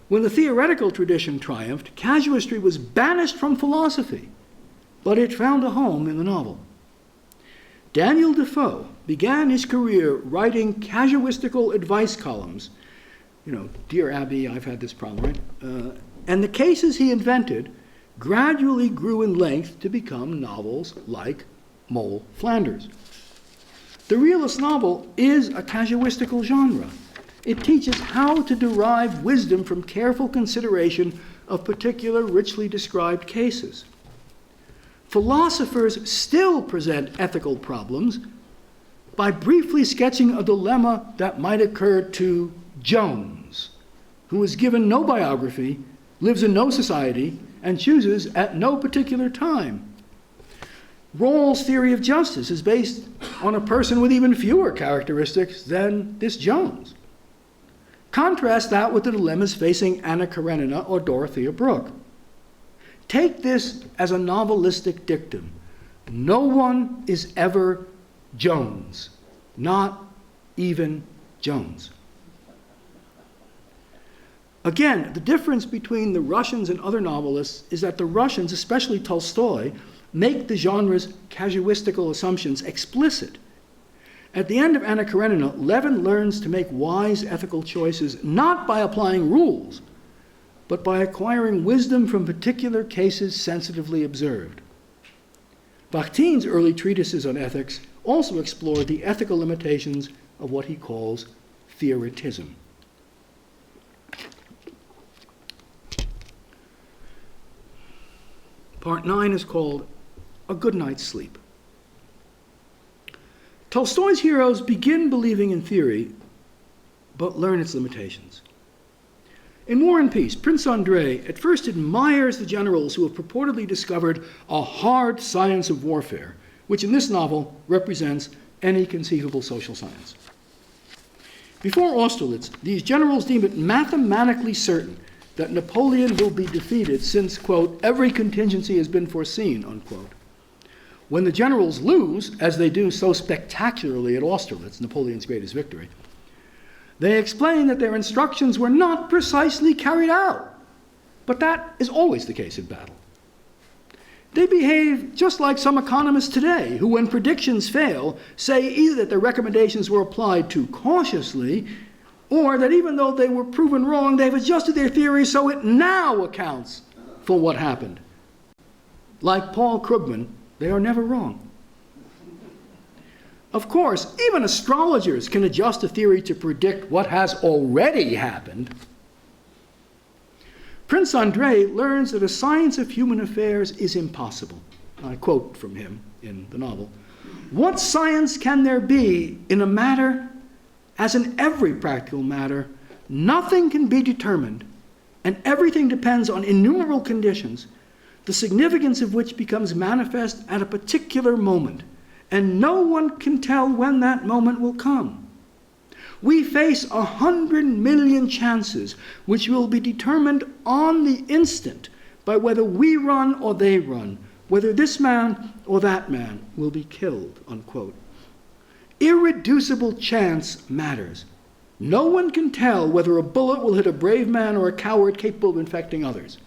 When the theoretical tradition triumphed, casuistry was banished from philosophy, but it found a home in the novel. Daniel Defoe began his career writing casuistical advice columns. Dear Abby, I've had this problem, right? And the cases he invented gradually grew in length to become novels like Mole Flanders. The realist novel is a casuistical genre. It teaches how to derive wisdom from careful consideration of particular richly described cases. Philosophers still present ethical problems by briefly sketching a dilemma that might occur to Jones, who is given no biography, lives in no society, and chooses at no particular time. Rawls' theory of justice is based on a person with even fewer characteristics than this Jones. Contrast that with the dilemmas facing Anna Karenina or Dorothea Brooke. Take this as a novelistic dictum. No one is ever Jones, not even Jones. Again, the difference between the Russians and other novelists is that the Russians, especially Tolstoy, make the genre's casuistical assumptions explicit. At the end of Anna Karenina, Levin learns to make wise ethical choices not by applying rules, but by acquiring wisdom from particular cases sensitively observed. Bakhtin's early treatises on ethics also explored the ethical limitations of what he calls theoretism. Part 9 is called A Good Night's Sleep. Tolstoy's heroes begin believing in theory, but learn its limitations. In War and Peace, Prince Andrei at first admires the generals who have purportedly discovered a hard science of warfare, which in this novel represents any conceivable social science. Before Austerlitz, these generals deem it mathematically certain that Napoleon will be defeated since, quote, every contingency has been foreseen, unquote. When the generals lose, as they do so spectacularly at Austerlitz, Napoleon's greatest victory, they explain that their instructions were not precisely carried out. But that is always the case in battle. They behave just like some economists today, who, when predictions fail, say either that their recommendations were applied too cautiously, or that even though they were proven wrong, they've adjusted their theory so it now accounts for what happened. Like Paul Krugman, they are never wrong. Of course, even astrologers can adjust a theory to predict what has already happened. Prince Andrei learns that a science of human affairs is impossible. I quote from him in the novel. What science can there be in a matter, as in every practical matter, nothing can be determined, and everything depends on innumerable conditions, the significance of which becomes manifest at a particular moment, and no one can tell when that moment will come. We face 100 million chances, which will be determined on the instant by whether we run or they run, whether this man or that man will be killed, unquote. Irreducible chance matters. No one can tell whether a bullet will hit a brave man or a coward capable of infecting others.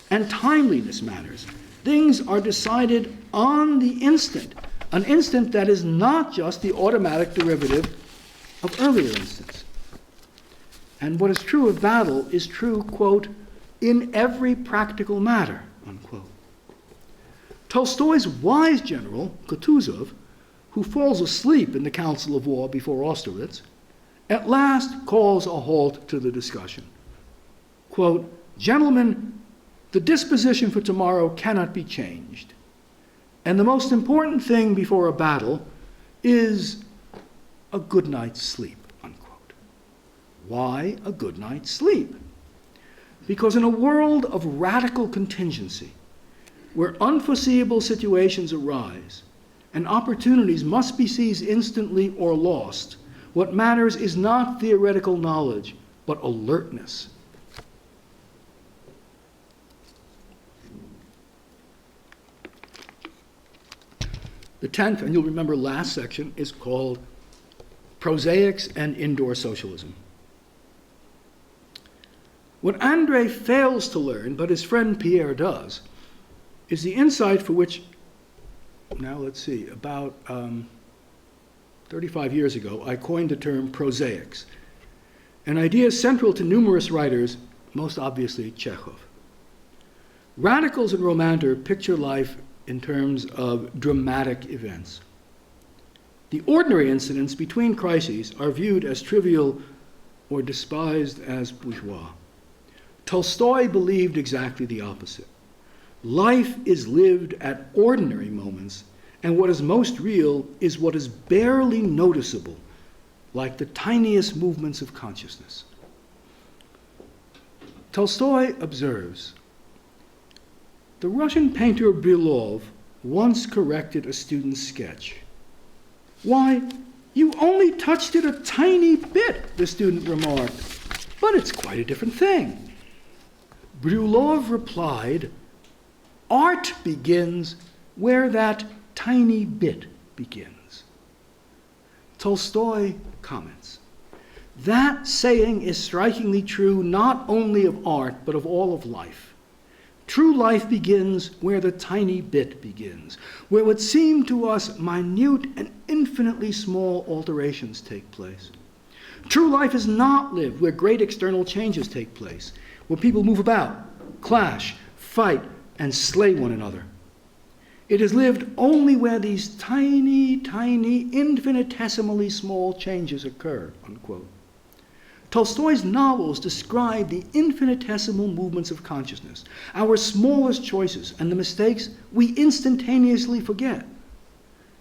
And timeliness matters. Things are decided on the instant, an instant that is not just the automatic derivative of earlier instants. And what is true of battle is true, quote, in every practical matter, unquote. Tolstoy's wise general, Kutuzov, who falls asleep in the council of war before Austerlitz, at last calls a halt to the discussion. Quote, gentlemen, the disposition for tomorrow cannot be changed. And the most important thing before a battle is a good night's sleep, unquote. Why a good night's sleep? Because in a world of radical contingency, where unforeseeable situations arise and opportunities must be seized instantly or lost, what matters is not theoretical knowledge, but alertness. The 10th, and you'll remember last section, is called Prosaics and Indoor Socialism. What Andrei fails to learn, but his friend Pierre does, is the insight for which, now let's see, about 35 years ago, I coined the term prosaics, an idea central to numerous writers, most obviously Chekhov. Radicals and romantics picture life in terms of dramatic events. The ordinary incidents between crises are viewed as trivial or despised as bourgeois. Tolstoy believed exactly the opposite. Life is lived at ordinary moments, and what is most real is what is barely noticeable, like the tiniest movements of consciousness. Tolstoy observes, the Russian painter Belov once corrected a student's sketch. "Why, you only touched it a tiny bit," the student remarked, "but it's quite a different thing." Brulov replied, "Art begins where that tiny bit begins." Tolstoy comments, "That saying is strikingly true not only of art, but of all of life. True life begins where the tiny bit begins, where what seem to us minute and infinitely small alterations take place. True life is not lived where great external changes take place, where people move about, clash, fight, and slay one another. It is lived only where these tiny, tiny, infinitesimally small changes occur," unquote. Tolstoy's novels describe the infinitesimal movements of consciousness, our smallest choices, and the mistakes we instantaneously forget.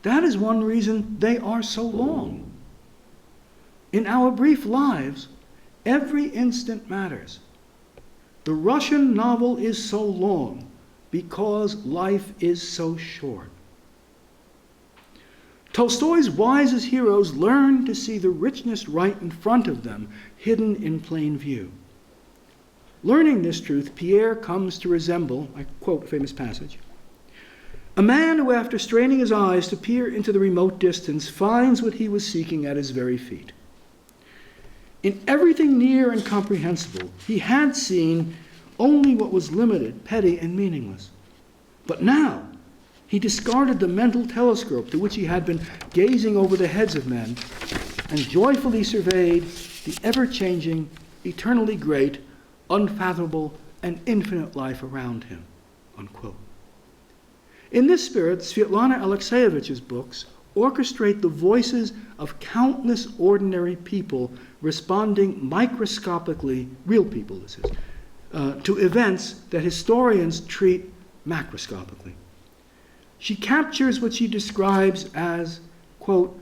That is one reason they are so long. In our brief lives, every instant matters. The Russian novel is so long because life is so short. Tolstoy's wisest heroes learned to see the richness right in front of them, hidden in plain view. Learning this truth, Pierre comes to resemble, I quote a famous passage, "a man who, after straining his eyes to peer into the remote distance, finds what he was seeking at his very feet. In everything near and comprehensible, he had seen only what was limited, petty, and meaningless. But now, he discarded the mental telescope to which he had been gazing over the heads of men and joyfully surveyed the ever-changing, eternally great, unfathomable, and infinite life around him," unquote. In this spirit, Svetlana Alexeyevich's books orchestrate the voices of countless ordinary people responding microscopically, real people this is, to events that historians treat macroscopically. She captures what she describes as, quote,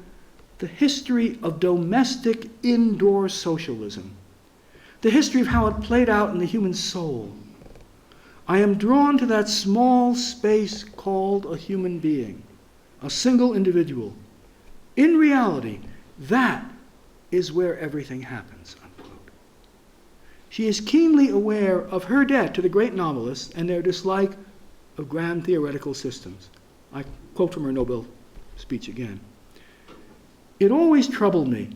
"the history of domestic indoor socialism, the history of how it played out in the human soul. I am drawn to that small space called a human being, a single individual. In reality, that is where everything happens," unquote. She is keenly aware of her debt to the great novelists and their dislike of grand theoretical systems. I quote from her Nobel speech again. "It always troubled me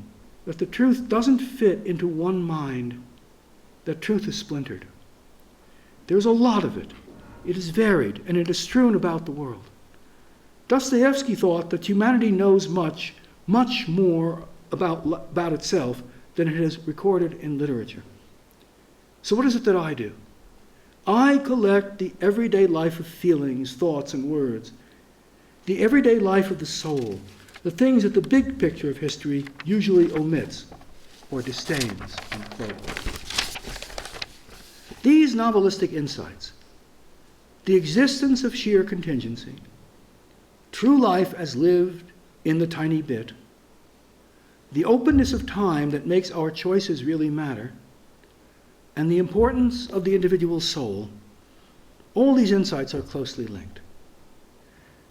that the truth doesn't fit into one mind, that truth is splintered. There's a lot of it. It is varied, and it is strewn about the world. Dostoevsky thought that humanity knows much, much more about itself than it has recorded in literature. So what is it that I do? I collect the everyday life of feelings, thoughts, and words, the everyday life of the soul, the things that the big picture of history usually omits or disdains," unquote. These novelistic insights, the existence of sheer contingency, true life as lived in the tiny bit, the openness of time that makes our choices really matter, and the importance of the individual soul, all these insights are closely linked.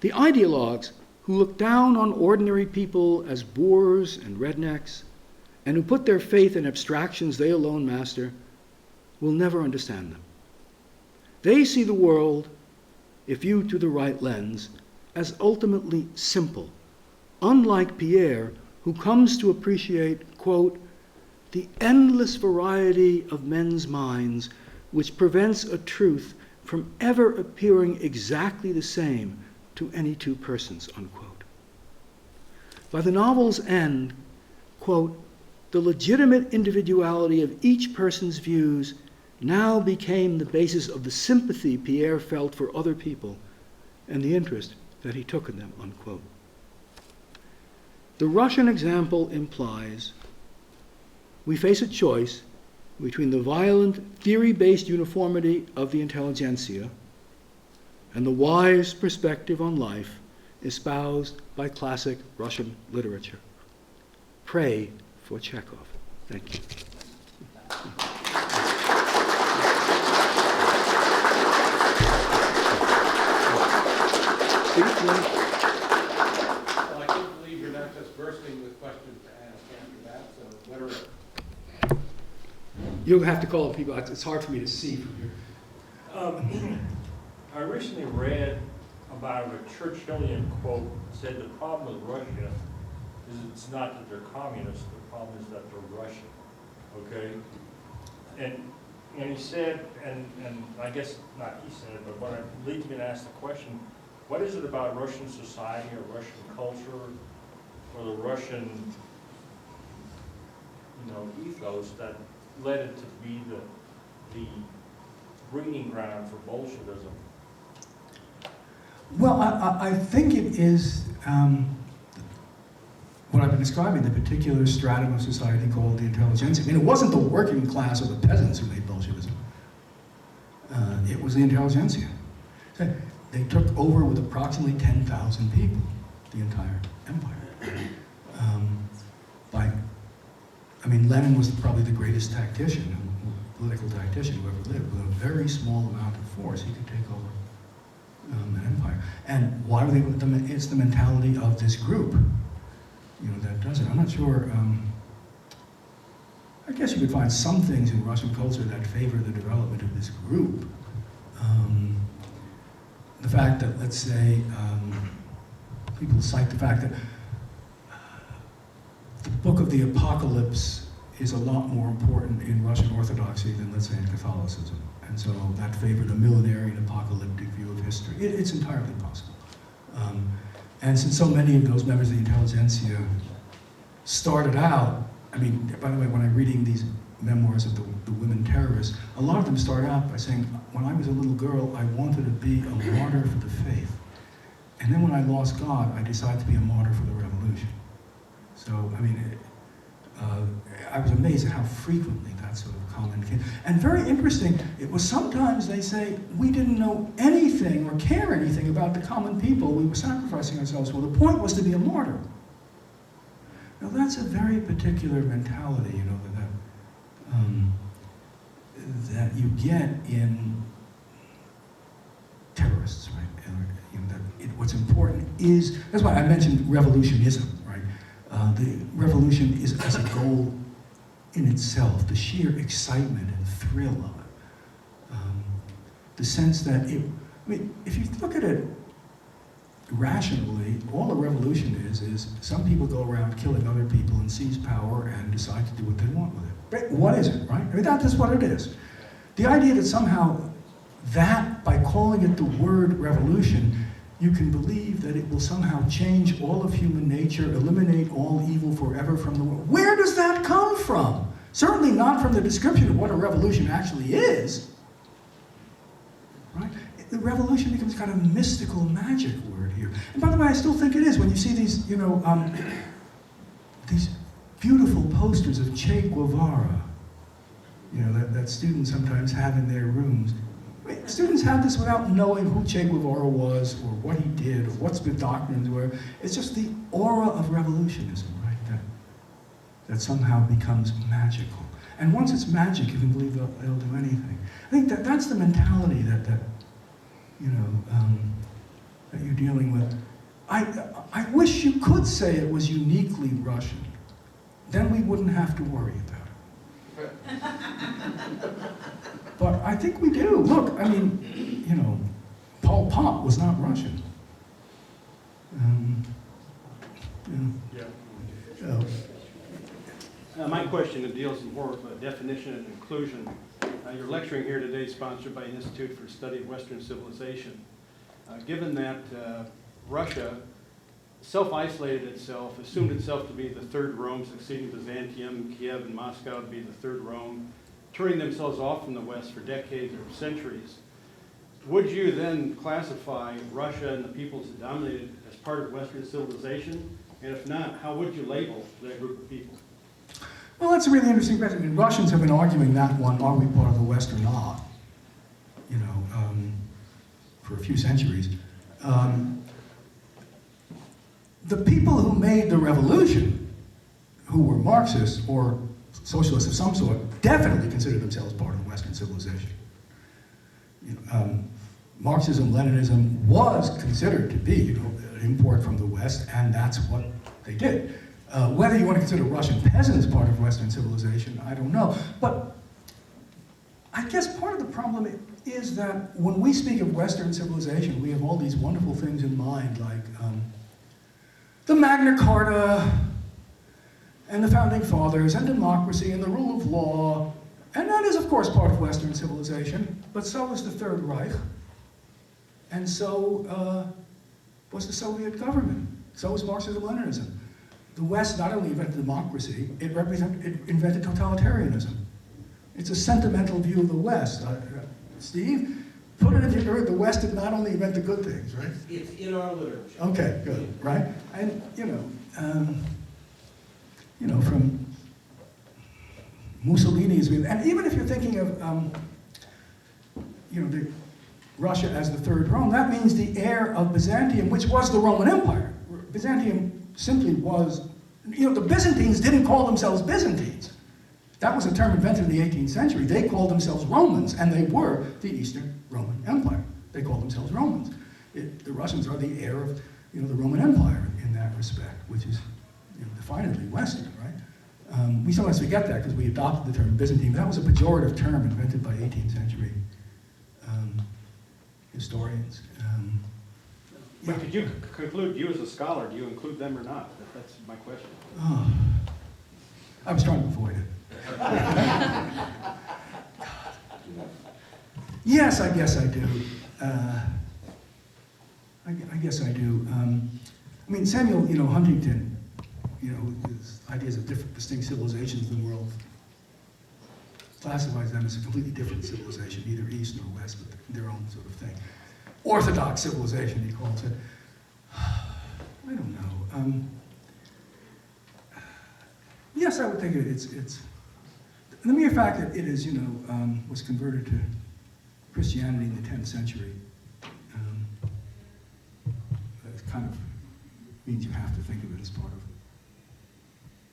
The ideologues who look down on ordinary people as boors and rednecks, and who put their faith in abstractions they alone master, will never understand them. They see the world, if viewed through the right lens, as ultimately simple, unlike Pierre, who comes to appreciate, quote, "the endless variety of men's minds which prevents a truth from ever appearing exactly the same to any two persons," unquote. By the novel's end, quote, "the legitimate individuality of each person's views now became the basis of the sympathy Pierre felt for other people and the interest that he took in them," unquote. The Russian example implies we face a choice between the violent, theory-based uniformity of the intelligentsia and the wise perspective on life espoused by classic Russian literature. Pray for Chekhov. Thank you. Excellent. Well, I can't believe you're not just bursting with questions to ask after that, so what are... You'll have to call people. It's hard for me to see from here. I recently read about a Churchillian quote that said the problem with Russia is it's not that they're communists, the problem is that they're Russian, okay? And he said, and I guess not he said, but what leads me to ask the question, what is it about Russian society or Russian culture or the Russian, ethos that led it to be the breeding ground for Bolshevism? Well, I think it is what I've been describing, the particular stratum of society called the intelligentsia. I mean, it wasn't the working class or the peasants who made Bolshevism. It was the intelligentsia. So they took over with approximately 10,000 people, the entire empire. Lenin was probably the greatest tactician, political tactician who ever lived. With a very small amount of force, he could take over an empire. And why were they? It's the mentality of this group, that does it. I'm not sure. I guess you could find some things in Russian culture that favor the development of this group. The fact that, let's say, people cite the fact that the book of the Apocalypse is a lot more important in Russian Orthodoxy than, let's say, in Catholicism. And so that favored a millenarian apocalyptic view of history. It's entirely possible. And since so many of those members of the intelligentsia started out, by the way, when I'm reading these memoirs of the women terrorists, a lot of them start out by saying, when I was a little girl, I wanted to be a martyr for the faith. And then when I lost God, I decided to be a martyr for the revolution. So, I was amazed at how frequently that sort of comment came. And very interesting, it was sometimes they say, we didn't know anything or care anything about the common people. We were sacrificing ourselves. Well, the point was to be a martyr. Now, that's a very particular mentality, that you get in terrorists, right? What's important is, that's why I mentioned revolutionism, right? The revolution is as a goal in itself, the sheer excitement and thrill of it. The sense that, if you look at it rationally, all a revolution is some people go around killing other people and seize power and decide to do what they want with it. But what is it, right? That's what it is. The idea that somehow that, by calling it the word revolution, you can believe that it will somehow change all of human nature, eliminate all evil forever from the world. Where does that come from? Certainly not from the description of what a revolution actually is. Right? The revolution becomes kind of mystical magic word here. And by the way, I still think it is. When you see these, these beautiful posters of Che Guevara, that students sometimes have in their rooms. Students have this without knowing who Che Guevara was, or what he did, or what the doctrines were. It's just the aura of revolutionism, right? That somehow becomes magical. And once it's magic, you can believe they'll do anything. I think that's the mentality that you're dealing with. I wish you could say it was uniquely Russian. Then we wouldn't have to worry about it. But I think we do. Look, Pol Pot was not Russian. My question deals more with definition and inclusion. You're lecturing here today, sponsored by the Institute for the Study of Western Civilization. Given that Russia self-isolated itself, assumed itself to be the third Rome, succeeding Byzantium, Kiev, and Moscow to be the third Rome, turning themselves off from the West for decades or centuries, would you then classify Russia and the peoples that dominated it as part of Western civilization? And if not, how would you label that group of people? Well, that's a really interesting question. Russians have been arguing that one, are we part of the West or not? For a few centuries. The people who made the revolution, who were Marxists or socialists of some sort, definitely considered themselves part of Western civilization. Marxism, Leninism was considered to be, an import from the West, and that's what they did. Whether you want to consider Russian peasants part of Western civilization, I don't know. But I guess part of the problem is that when we speak of Western civilization, we have all these wonderful things in mind, like the Magna Carta, and the Founding Fathers, and democracy, and the rule of law. And that is, of course, part of Western civilization, but so is the Third Reich. And so was the Soviet government. So was Marxism-Leninism. The West not only invented democracy, it invented totalitarianism. It's a sentimental view of the West. Steve, put it into your, the West did not only invent the good things, right? It's in our literature. Okay, good, right? And, from Mussolini's view, and even if you're thinking of, Russia as the Third Rome, that means the heir of Byzantium, which was the Roman Empire. Byzantium simply was, the Byzantines didn't call themselves Byzantines. That was a term invented in the 18th century. They called themselves Romans, and they were the Eastern Roman Empire. They called themselves Romans. The Russians are the heir of, the Roman Empire in that respect, which is definitely Western, right? We sometimes forget that because we adopted the term Byzantine. That was a pejorative term invented by 18th century historians. But did you conclude, you as a scholar, do you include them or not? That's my question. Oh, I was trying to avoid it. Yes, I guess I do. I guess I do. Samuel, Huntington, his ideas of different, distinct civilizations in the world classifies them as a completely different civilization, neither East nor West, but their own sort of thing. Orthodox civilization, he calls it. I don't know. Yes, I would think it's the mere fact that it is, was converted to Christianity in the 10th century, it kind of means you have to think of it as part of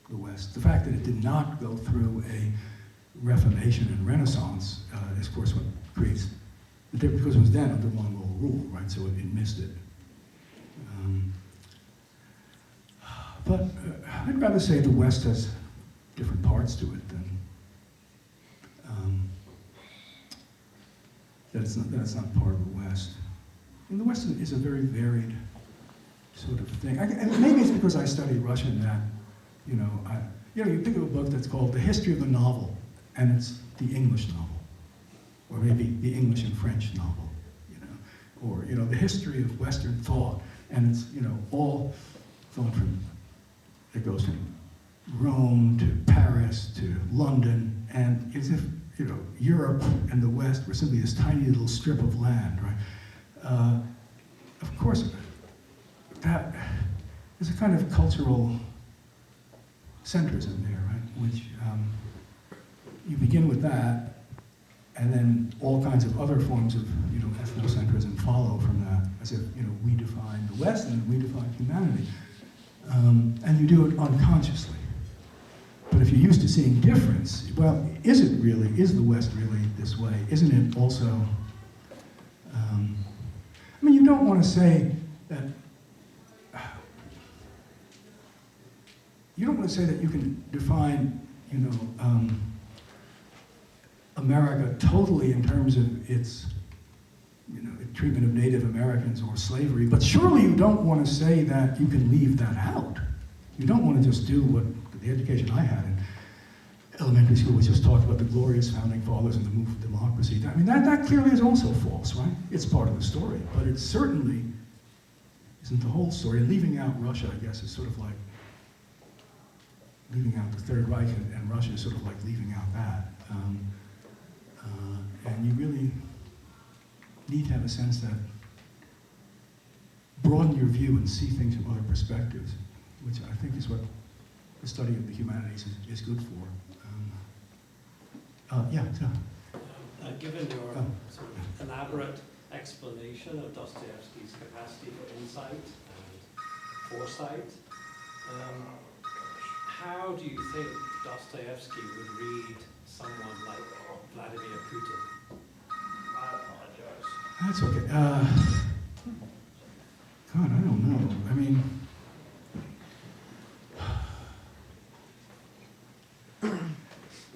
the West. The fact that it did not go through a Reformation and Renaissance is, of course, what creates the difference, because it was then under one world rule, right? So it missed it. But I'd rather say the West has different parts to it than that it's not part of the West. And the West is a very varied sort of thing. And maybe it's because I studied Russian that, you think of a book that's called The History of the Novel, and it's the English novel, or maybe the English and French novel, or the history of Western thought, and it's all thought it goes from Rome to Paris to London, and as if Europe and the West were simply this tiny little strip of land, right? Of course, that is a kind of cultural centrism there, right? Which you begin with that, and then all kinds of other forms of ethnocentrism follow from that, as if we define the West and we define humanity, and you do it unconsciously. But if you're used to seeing difference, well, is the West really this way? Isn't it also, you don't want to say that, you can define, America totally in terms of its, treatment of Native Americans or slavery, but surely you don't want to say that you can leave that out. You don't want to just do what the education I had in elementary school, which just talked about the glorious founding fathers and the move of democracy. That clearly is also false, right? It's part of the story, but it certainly isn't the whole story. And leaving out Russia, I guess, is sort of like leaving out the Third Reich, and Russia is sort of like leaving out that. And you really need to have a sense that broaden your view and see things from other perspectives, which I think is what the study of the humanities is good for. Given your sort of elaborate explanation of Dostoevsky's capacity for insight and foresight, how do you think Dostoevsky would read someone like Vladimir Putin? I apologize. That's okay. God, I don't know. I mean,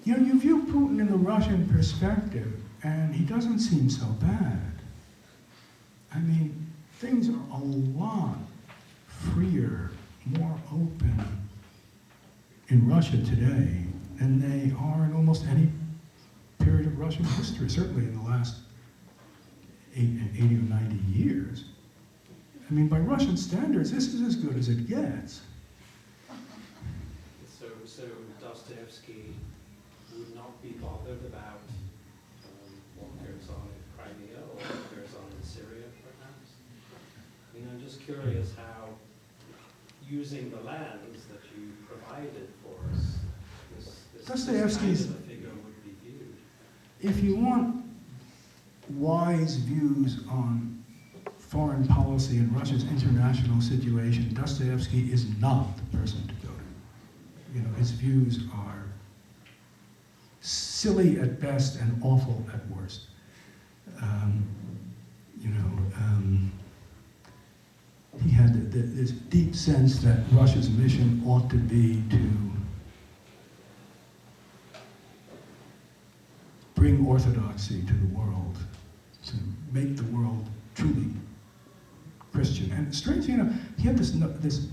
you know, you view Putin in the Russian perspective, and he doesn't seem so bad. I mean, things are a lot freer, more open in Russia today than they are in almost any period of Russian history, certainly in the last 80 or 90 years. I mean, by Russian standards, this is as good as it gets. So Dostoevsky would not be bothered about what goes on in Crimea or what goes on in Syria, perhaps? I mean, I'm just curious how, using the lands that you provided for us, this kind Dostoevsky's, of a figure would be viewed. if you want wise views on foreign policy and Russia's international situation, Dostoevsky is not the person to go to. You know, his views are silly at best and awful at worst. He had this deep sense that Russia's mission ought to be to bring orthodoxy to the world, to make the world truly Christian. And strangely enough, he had this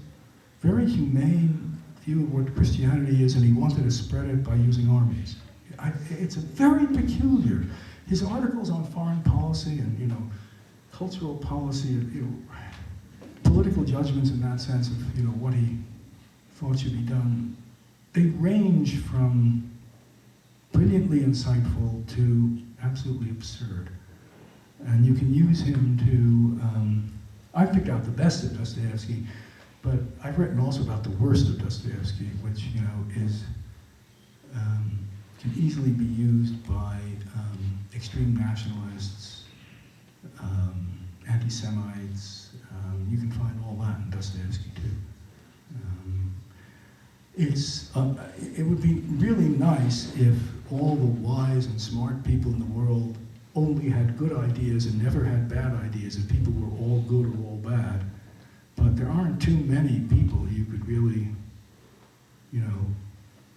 very humane view of what Christianity is, and he wanted to spread it by using armies. It's a very peculiar. His articles on foreign policy and, you know, cultural policy, you know, political judgments in that sense of, you know, what he thought should be done, they range from brilliantly insightful to absolutely absurd. And you can use him to, I've picked out the best of Dostoevsky, but I've written also about the worst of Dostoevsky, which, you know, is, can easily be used by extreme nationalists, anti-Semites. You can find all that in Dostoevsky too. It would be really nice if all the wise and smart people in the world only had good ideas and never had bad ideas, if people were all good or all bad. But there aren't too many people you could really, you know,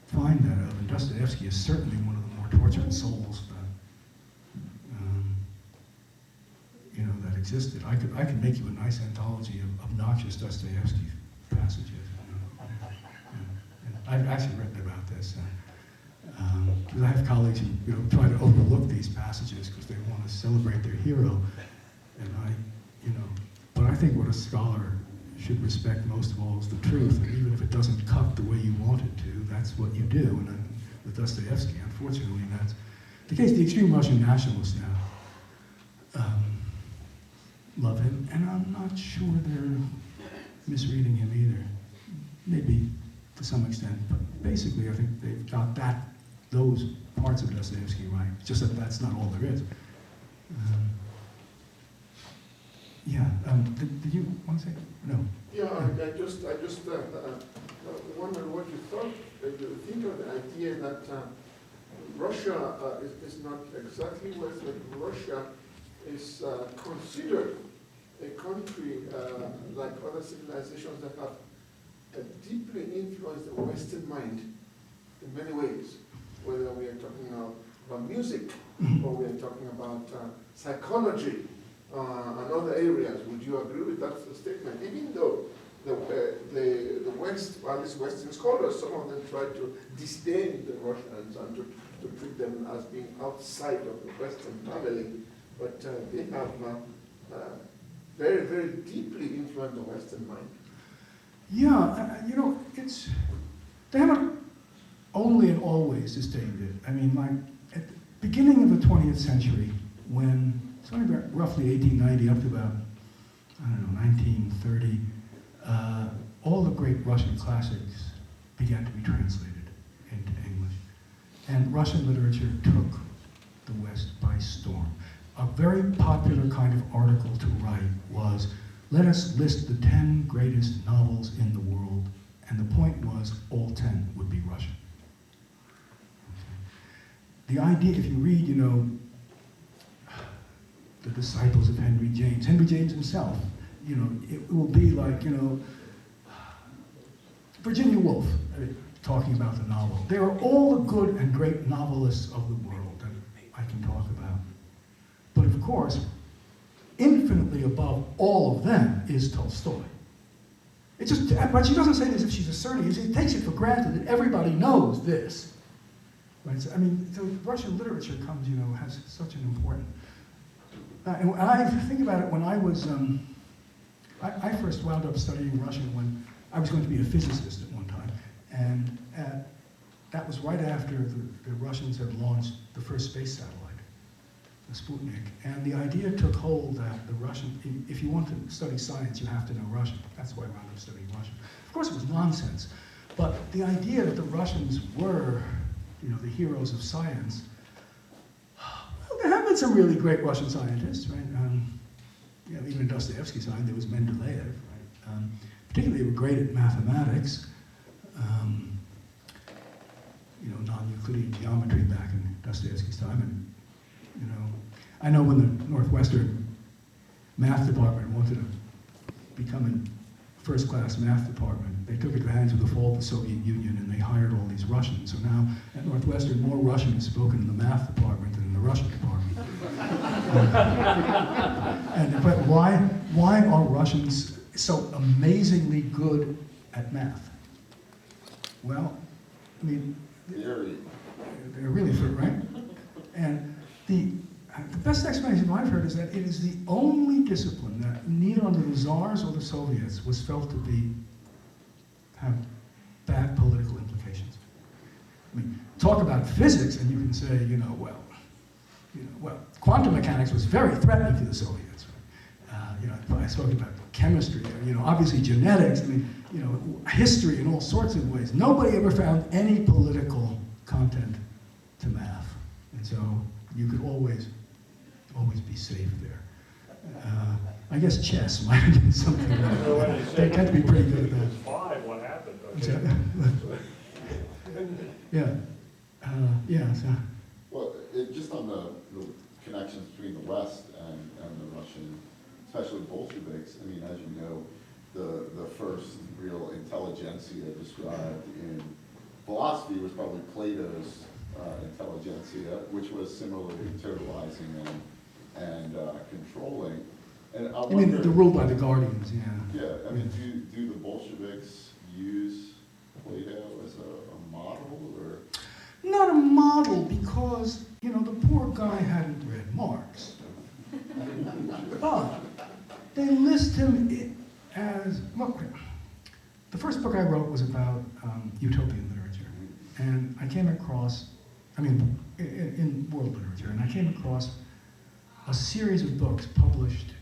find that of. And Dostoevsky is certainly one of the more tortured souls that, you know, that existed. I could make you a nice anthology of obnoxious Dostoevsky passages. And I've actually written about this. Because I have colleagues who, you know, try to overlook these passages because they want to celebrate their hero. And but I think what a scholar should respect most of all is the truth. And even if it doesn't cut the way you want it to, that's what you do. And with Dostoevsky, unfortunately, that's the case. The extreme Russian nationalists now love him, and I'm not sure they're misreading him either. Maybe to some extent, but basically I think they've got those parts of Dostoevsky right. It's just that that's not all there is. Did you want to say? No. Yeah, I just wondered what you thought. You think of the idea that Russia is not exactly West, but Russia is considered a country like other civilizations that have deeply influenced the Western mind in many ways, whether we are talking about music or we are talking about psychology and other areas. Would you agree with that statement? Even though the West, or at least Western scholars, some of them try to disdain the Russians and to treat them as being outside of the Western family, but they have very, very deeply influenced the Western mind. Yeah, you know, they haven't only and always disdained it. I mean, like, at the beginning of the 20th century, when it's only about roughly 1890 up to about, 1930, all the great Russian classics began to be translated into English. And Russian literature took the West by storm. A very popular kind of article to write was, let us list the 10 greatest novels in the world, and the point was all 10 would be Russian. Okay. The idea, if you read, the disciples of Henry James. Henry James himself, you know, it will be like, you know, Virginia Woolf talking about the novel. They are all the good and great novelists of the world that I can talk about. But of course, infinitely above all of them is Tolstoy. It's just, but she doesn't say this if she's asserting. She takes it for granted that everybody knows this. Right? So, I mean, so Russian literature comes, you know, has such an important. And I think about it when I was, I first wound up studying Russian when I was going to be a physicist at one time, and that was right after the Russians had launched the first space satellite, the Sputnik, and the idea took hold that the Russian, if you want to study science, you have to know Russian. That's why I wound up studying Russian. Of course, it was nonsense, but the idea that the Russians were, you know, the heroes of science. Well, there have been some really great Russian scientists, right? You know, even Dostoevsky's time, there was Mendeleev, right? Particularly, they were great at mathematics. You know, non-Euclidean geometry back in Dostoevsky's time, and you know, I know when the Northwestern math department wanted to become a first-class math department, they took advantage of the fall of the Soviet Union and they hired all these Russians. So now at Northwestern, more Russian is spoken in the math department than in the Russian department. But why are Russians so amazingly good at math? Well, I mean, they're really good, right? And the best explanation I've heard is that it is the only discipline that neither under the Tsars or the Soviets was felt to have bad political implications. I mean, talk about physics and you can say, well, quantum mechanics was very threatening to the Soviets. I spoke about chemistry, obviously genetics, history in all sorts of ways. Nobody ever found any political content to math. And so you could always be safe there. I guess chess might have been something like they tend to be pretty good at that. Five, what happened? Okay. So. Well, just on the connections between the West and the Russian, especially Bolsheviks, as you know, the first real intelligentsia described in philosophy was probably Plato's intelligentsia, which was similarly totalizing and controlling. And I wonder, you mean the rule by the guardians, yeah. Yeah, do the Bolsheviks use Plato as a model, or? Not a model, because, the poor guy hadn't read Marx. But they list him as, well, the first book I wrote was about utopian literature. And I came across, in world literature, and I came across a series of books published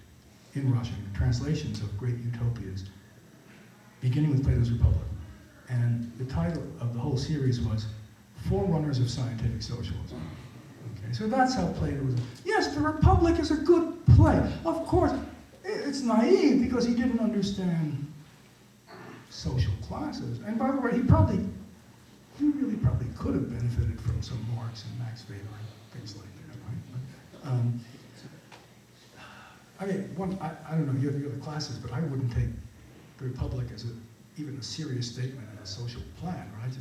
in Russian, translations of great utopias, beginning with Plato's Republic. And the title of the whole series was Forerunners of Scientific Socialism. Okay, so that's how Plato was. Yes, the Republic is a good play. Of course, it's naive because he didn't understand social classes. And by the way, he really probably could have benefited from some Marx and Max Weber and things like that, right? I don't know, you're the classes, but I wouldn't take the Republic as even a serious statement in a social plan, right?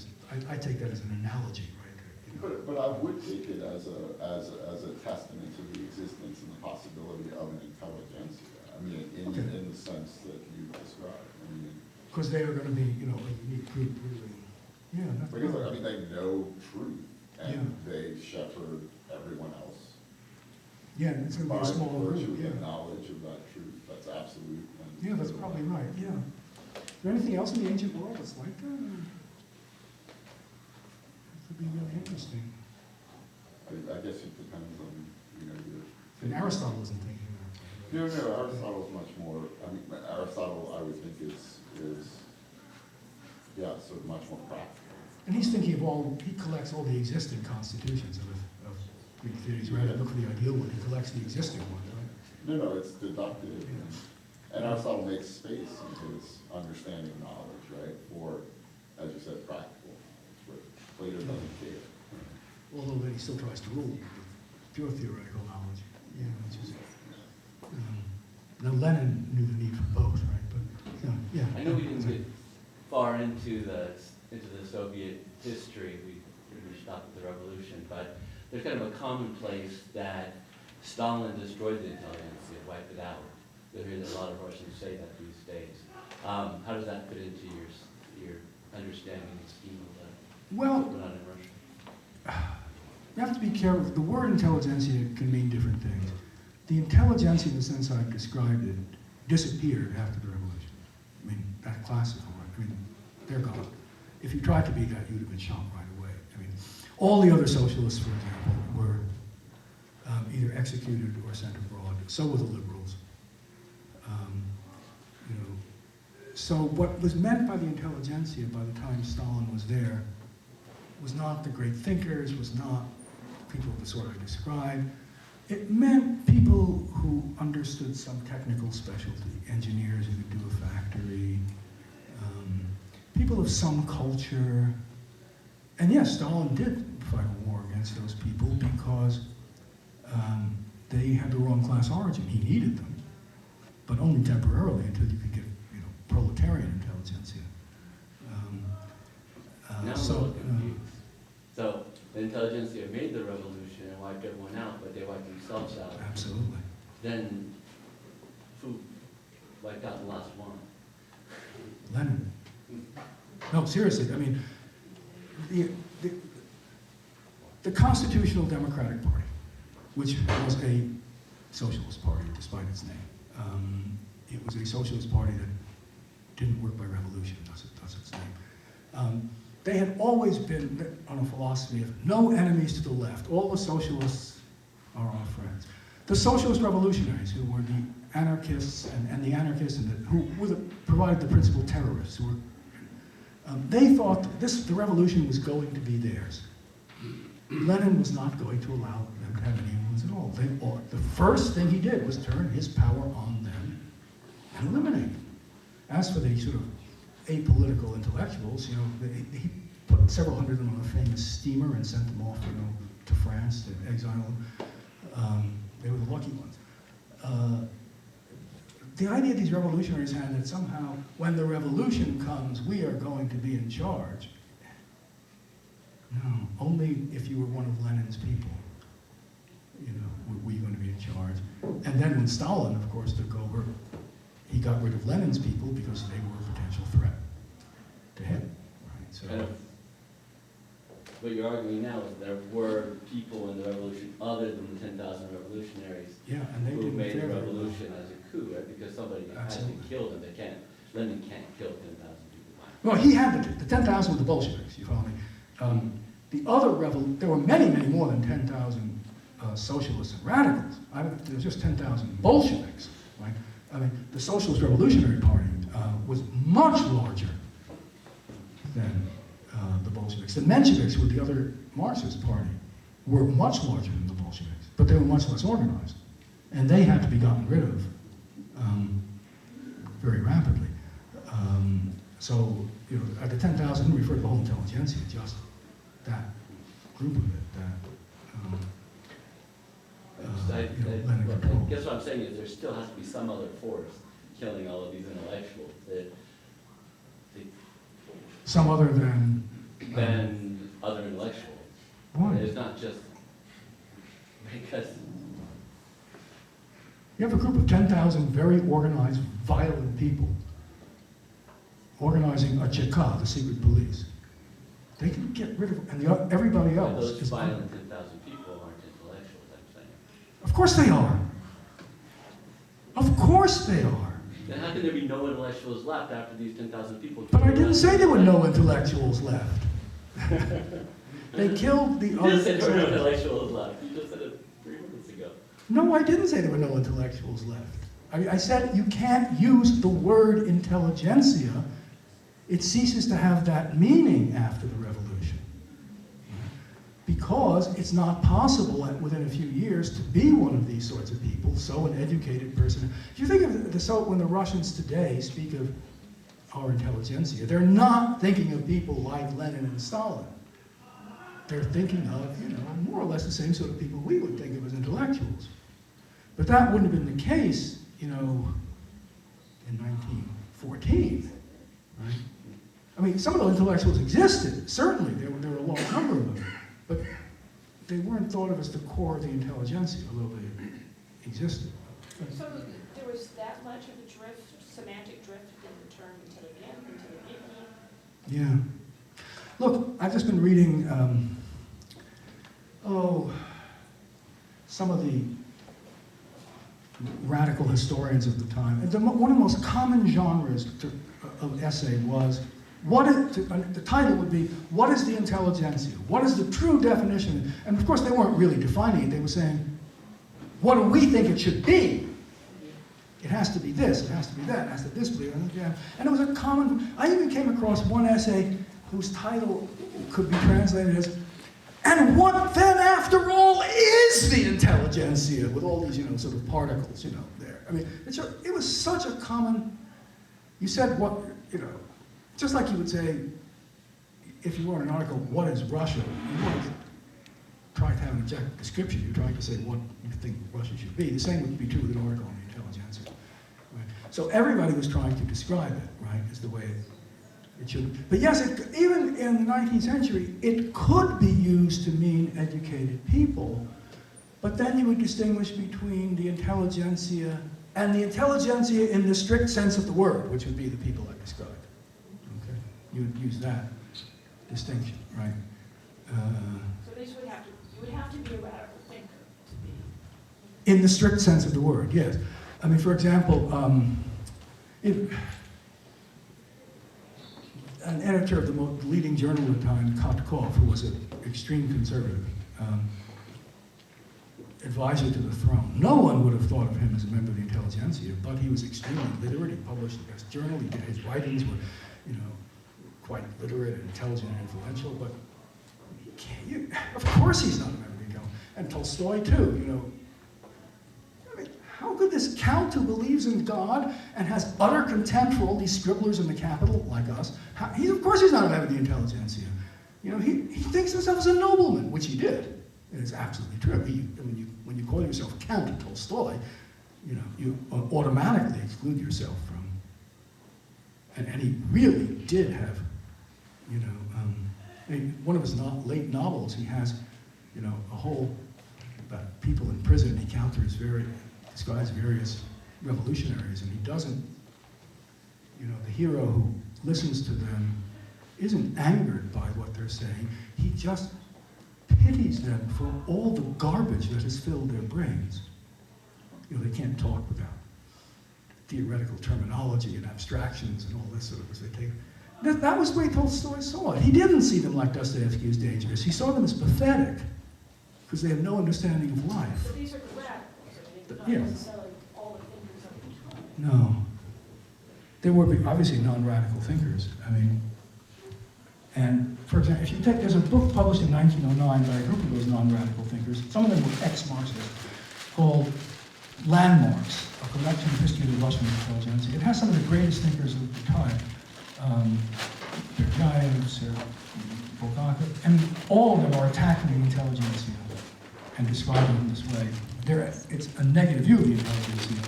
I take that as an analogy, right? But I would take it as a testament to the existence and the possibility of an intelligentsia. In the sense that you described. Because they are going to be, a unique group, really. Yeah. Because they know truth and they shepherd everyone else. Yeah, it's going to be a small group. The knowledge of that truth, that's absolute. Yeah, that's probably right. Yeah. Is there anything else in the ancient world that's like that? It could be really interesting. I guess it depends on your. And Aristotle isn't thinking that. No, Aristotle's much more. Aristotle, I would think is sort of much more practical. And he's thinking of he collects all the existing constitutions of Greek theories, rather than look for the ideal one. He collects the existing one, right? No, it's deductive. Yeah. And Aristotle makes space in his understanding of knowledge, right? For, as you said, practical. But Plato doesn't care. Although then he still tries to rule with pure theoretical knowledge. Yeah, which is Now Lenin knew the need for both, right? But yeah. I know we didn't get far into the Soviet history. We stopped at the revolution, but there's kind of a commonplace that Stalin destroyed the intelligentsia, wiped it out. You'll hear that a lot of Russians say that these days. How does that fit into your understanding and scheme of that? Well, What's going on in Russia? you have to be careful. The word intelligentsia can mean different things. The intelligentsia, in the sense I've described it, disappeared after the revolution. I mean, that classical, I mean, they're gone. If you tried to be that, you'd have been shot right away. I mean, all the other socialists, for example, were either executed or sent abroad. So were the liberals. So what was meant by the intelligentsia by the time Stalin was there was not the great thinkers, was not people of the sort I described. It meant people who understood some technical specialty, engineers who could do a factory, people of some culture. And yes, Stalin did fight a war against those people because they had the wrong class origin. He needed them, but only temporarily until you could get, proletarian intelligentsia. Now I'm a little confused. So the intelligentsia made the revolution and wiped everyone out, but they wiped themselves out. Absolutely. Then who wiped out the last one? Lenin. No, seriously, I mean, the Constitutional Democratic Party, which was a socialist party despite its name, it was a socialist party that didn't work by revolution, that's its name. They had always been on a philosophy of no enemies to the left. All the socialists are our friends. The socialist revolutionaries, who were the anarchists and the anarchists who provided the principal terrorists, who were, they thought that the revolution was going to be theirs. Lenin was not going to allow them to have any influence at all. The first thing he did was turn his power on them and eliminate them. As for the sort of apolitical intellectuals, he put several hundred of them on a famous steamer and sent them off, to France to exile them. They were the lucky ones. The idea these revolutionaries had that somehow, when the revolution comes, we are going to be in charge. No, only if you were one of Lenin's people, were you going to be in charge. And then when Stalin, of course, took over, he got rid of Lenin's people because they were a potential threat to him. Right? So, what you're arguing now is there were people in the revolution other than the 10,000 revolutionaries and they who didn't made the fare very revolution as a coup, right? Because somebody Absolutely. had to kill them. Lenin can't kill 10,000 people. well, he had the 10,000 with the Bolsheviks, you follow me? The other there were many, many more than 10,000 socialists and radicals. There was just 10,000 Bolsheviks, right? I mean, the Socialist Revolutionary Party was much larger than the Bolsheviks. The Mensheviks, who were the other Marxist party, were much larger than the Bolsheviks, but they were much less organized. And they had to be gotten rid of very rapidly. So, at the 10,000, we refer to the whole intelligentsia, just that group of it, I Lenin guess what I'm saying is there still has to be some other force killing all of these intellectuals some other than other intellectuals. Why? It's not just because You have a group of 10,000 very organized, violent people organizing a Chekhov, the secret police. They can get rid of, and everybody else those is violent 10,000 people aren't intellectuals, I'm saying. Of course they are. Of course they are. Then how can there be no intellectuals left after these 10,000 people? But I didn't say there were no intellectuals left. They killed the You other. just said there were no intellectuals left. You just said it 3 minutes ago. No, I didn't say there were no intellectuals left. I said you can't use the word intelligentsia. It ceases to have that meaning after the revolution. Because it's not possible within a few years to be one of these sorts of people, so an educated person. If you think of when the Russians today speak of our intelligentsia, they're not thinking of people like Lenin and Stalin. They're thinking of, more or less the same sort of people we would think of as intellectuals. But that wouldn't have been the case, in 1914, right? I mean, some of those intellectuals existed, certainly. There were a large number of them. But they weren't thought of as the core of the intelligentsia, although they existed. So there was that much of a drift, semantic drift in the term intelligent. Yeah. Look, I've just been reading, some of the radical historians of the time. And one of the most common genres of essay was, the title would be, what is the intelligentsia? What is the true definition? And of course, they weren't really defining it. They were saying, what do we think it should be? It has to be this, it has to be that, it has to be this, and it was a common, I even came across one essay whose title could be translated as, and what then after all is the intelligentsia, with all these, sort of particles, there. I mean, it was such a common, you said what, just like you would say, if you wrote an article, what is Russia? You wouldn't try to have an objective description, you're trying to say what you think Russia should be. The same would be true with an article on the intelligentsia. Right? So everybody was trying to describe it, right, is the way it should. But yes, even in the 19th century, it could be used to mean educated people, but then you would distinguish between the intelligentsia and the intelligentsia in the strict sense of the word, which would be the people I described. Okay? You would use that distinction, right? So these would have to, you would have to be a radical thinker to be. In the strict sense of the word, yes. I mean, for example, an editor of the leading journal at the time, Chekhov, who was an extreme conservative, advisor to the throne. No one would have thought of him as a member of the intelligentsia, but he was extremely literate. He published the best journal. His writings were, quite literate and intelligent and influential. But of course, he's not a member of the intelligentsia. And Tolstoy too. I mean, how could this count who believes in God and has utter contempt for all these scribblers in the capital like us? Of course, he's not a member of the intelligentsia. He thinks himself as a nobleman, which he did. And it's absolutely true. When you call yourself Count Tolstoy, you automatically exclude yourself from. And he really did have, one of his late novels. He has, a whole about people in prison. He describes various revolutionaries, and he doesn't. The hero who listens to them isn't angered by what they're saying. He just pities them for all the garbage that has filled their brains. They can't talk without theoretical terminology and abstractions and all this sort of thing. That was the way Tolstoy saw it. He didn't see them like Dostoevsky as dangerous. He saw them as pathetic because they had no understanding of life. But these are the radicals, not Yeah. necessarily all the thinkers of the time. No. There were obviously non-radical thinkers. And for example, if you take, there's a book published in 1909 by a group of those non-radical thinkers. Some of them were ex-Marxists, called Landmarks, a collection of history of the Russian intelligentsia. It has some of the greatest thinkers of the time. Berdiaev, Bulgakov, and all of them are attacking the intelligentsia and describing it this way. It's a negative view of the intelligentsia.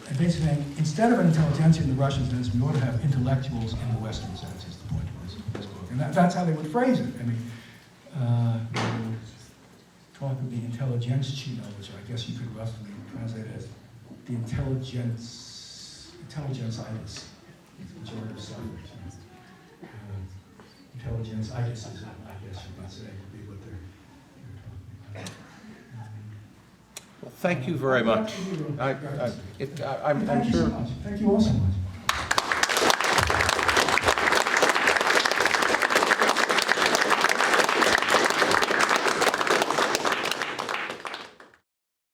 And basically saying, instead of an intelligentsia in the Russian sense, we ought to have intellectuals in the Western sense, is the point of this book. And that's how they would phrase it. Talk of the intelligentsia, which I guess you could roughly translate as the intelligentitis, pejorative suffix. Intelligentitis is, I guess you might say, would be what they're talking about. Well, thank you very much. I'm Thank you sure. so much. Thank you all so much.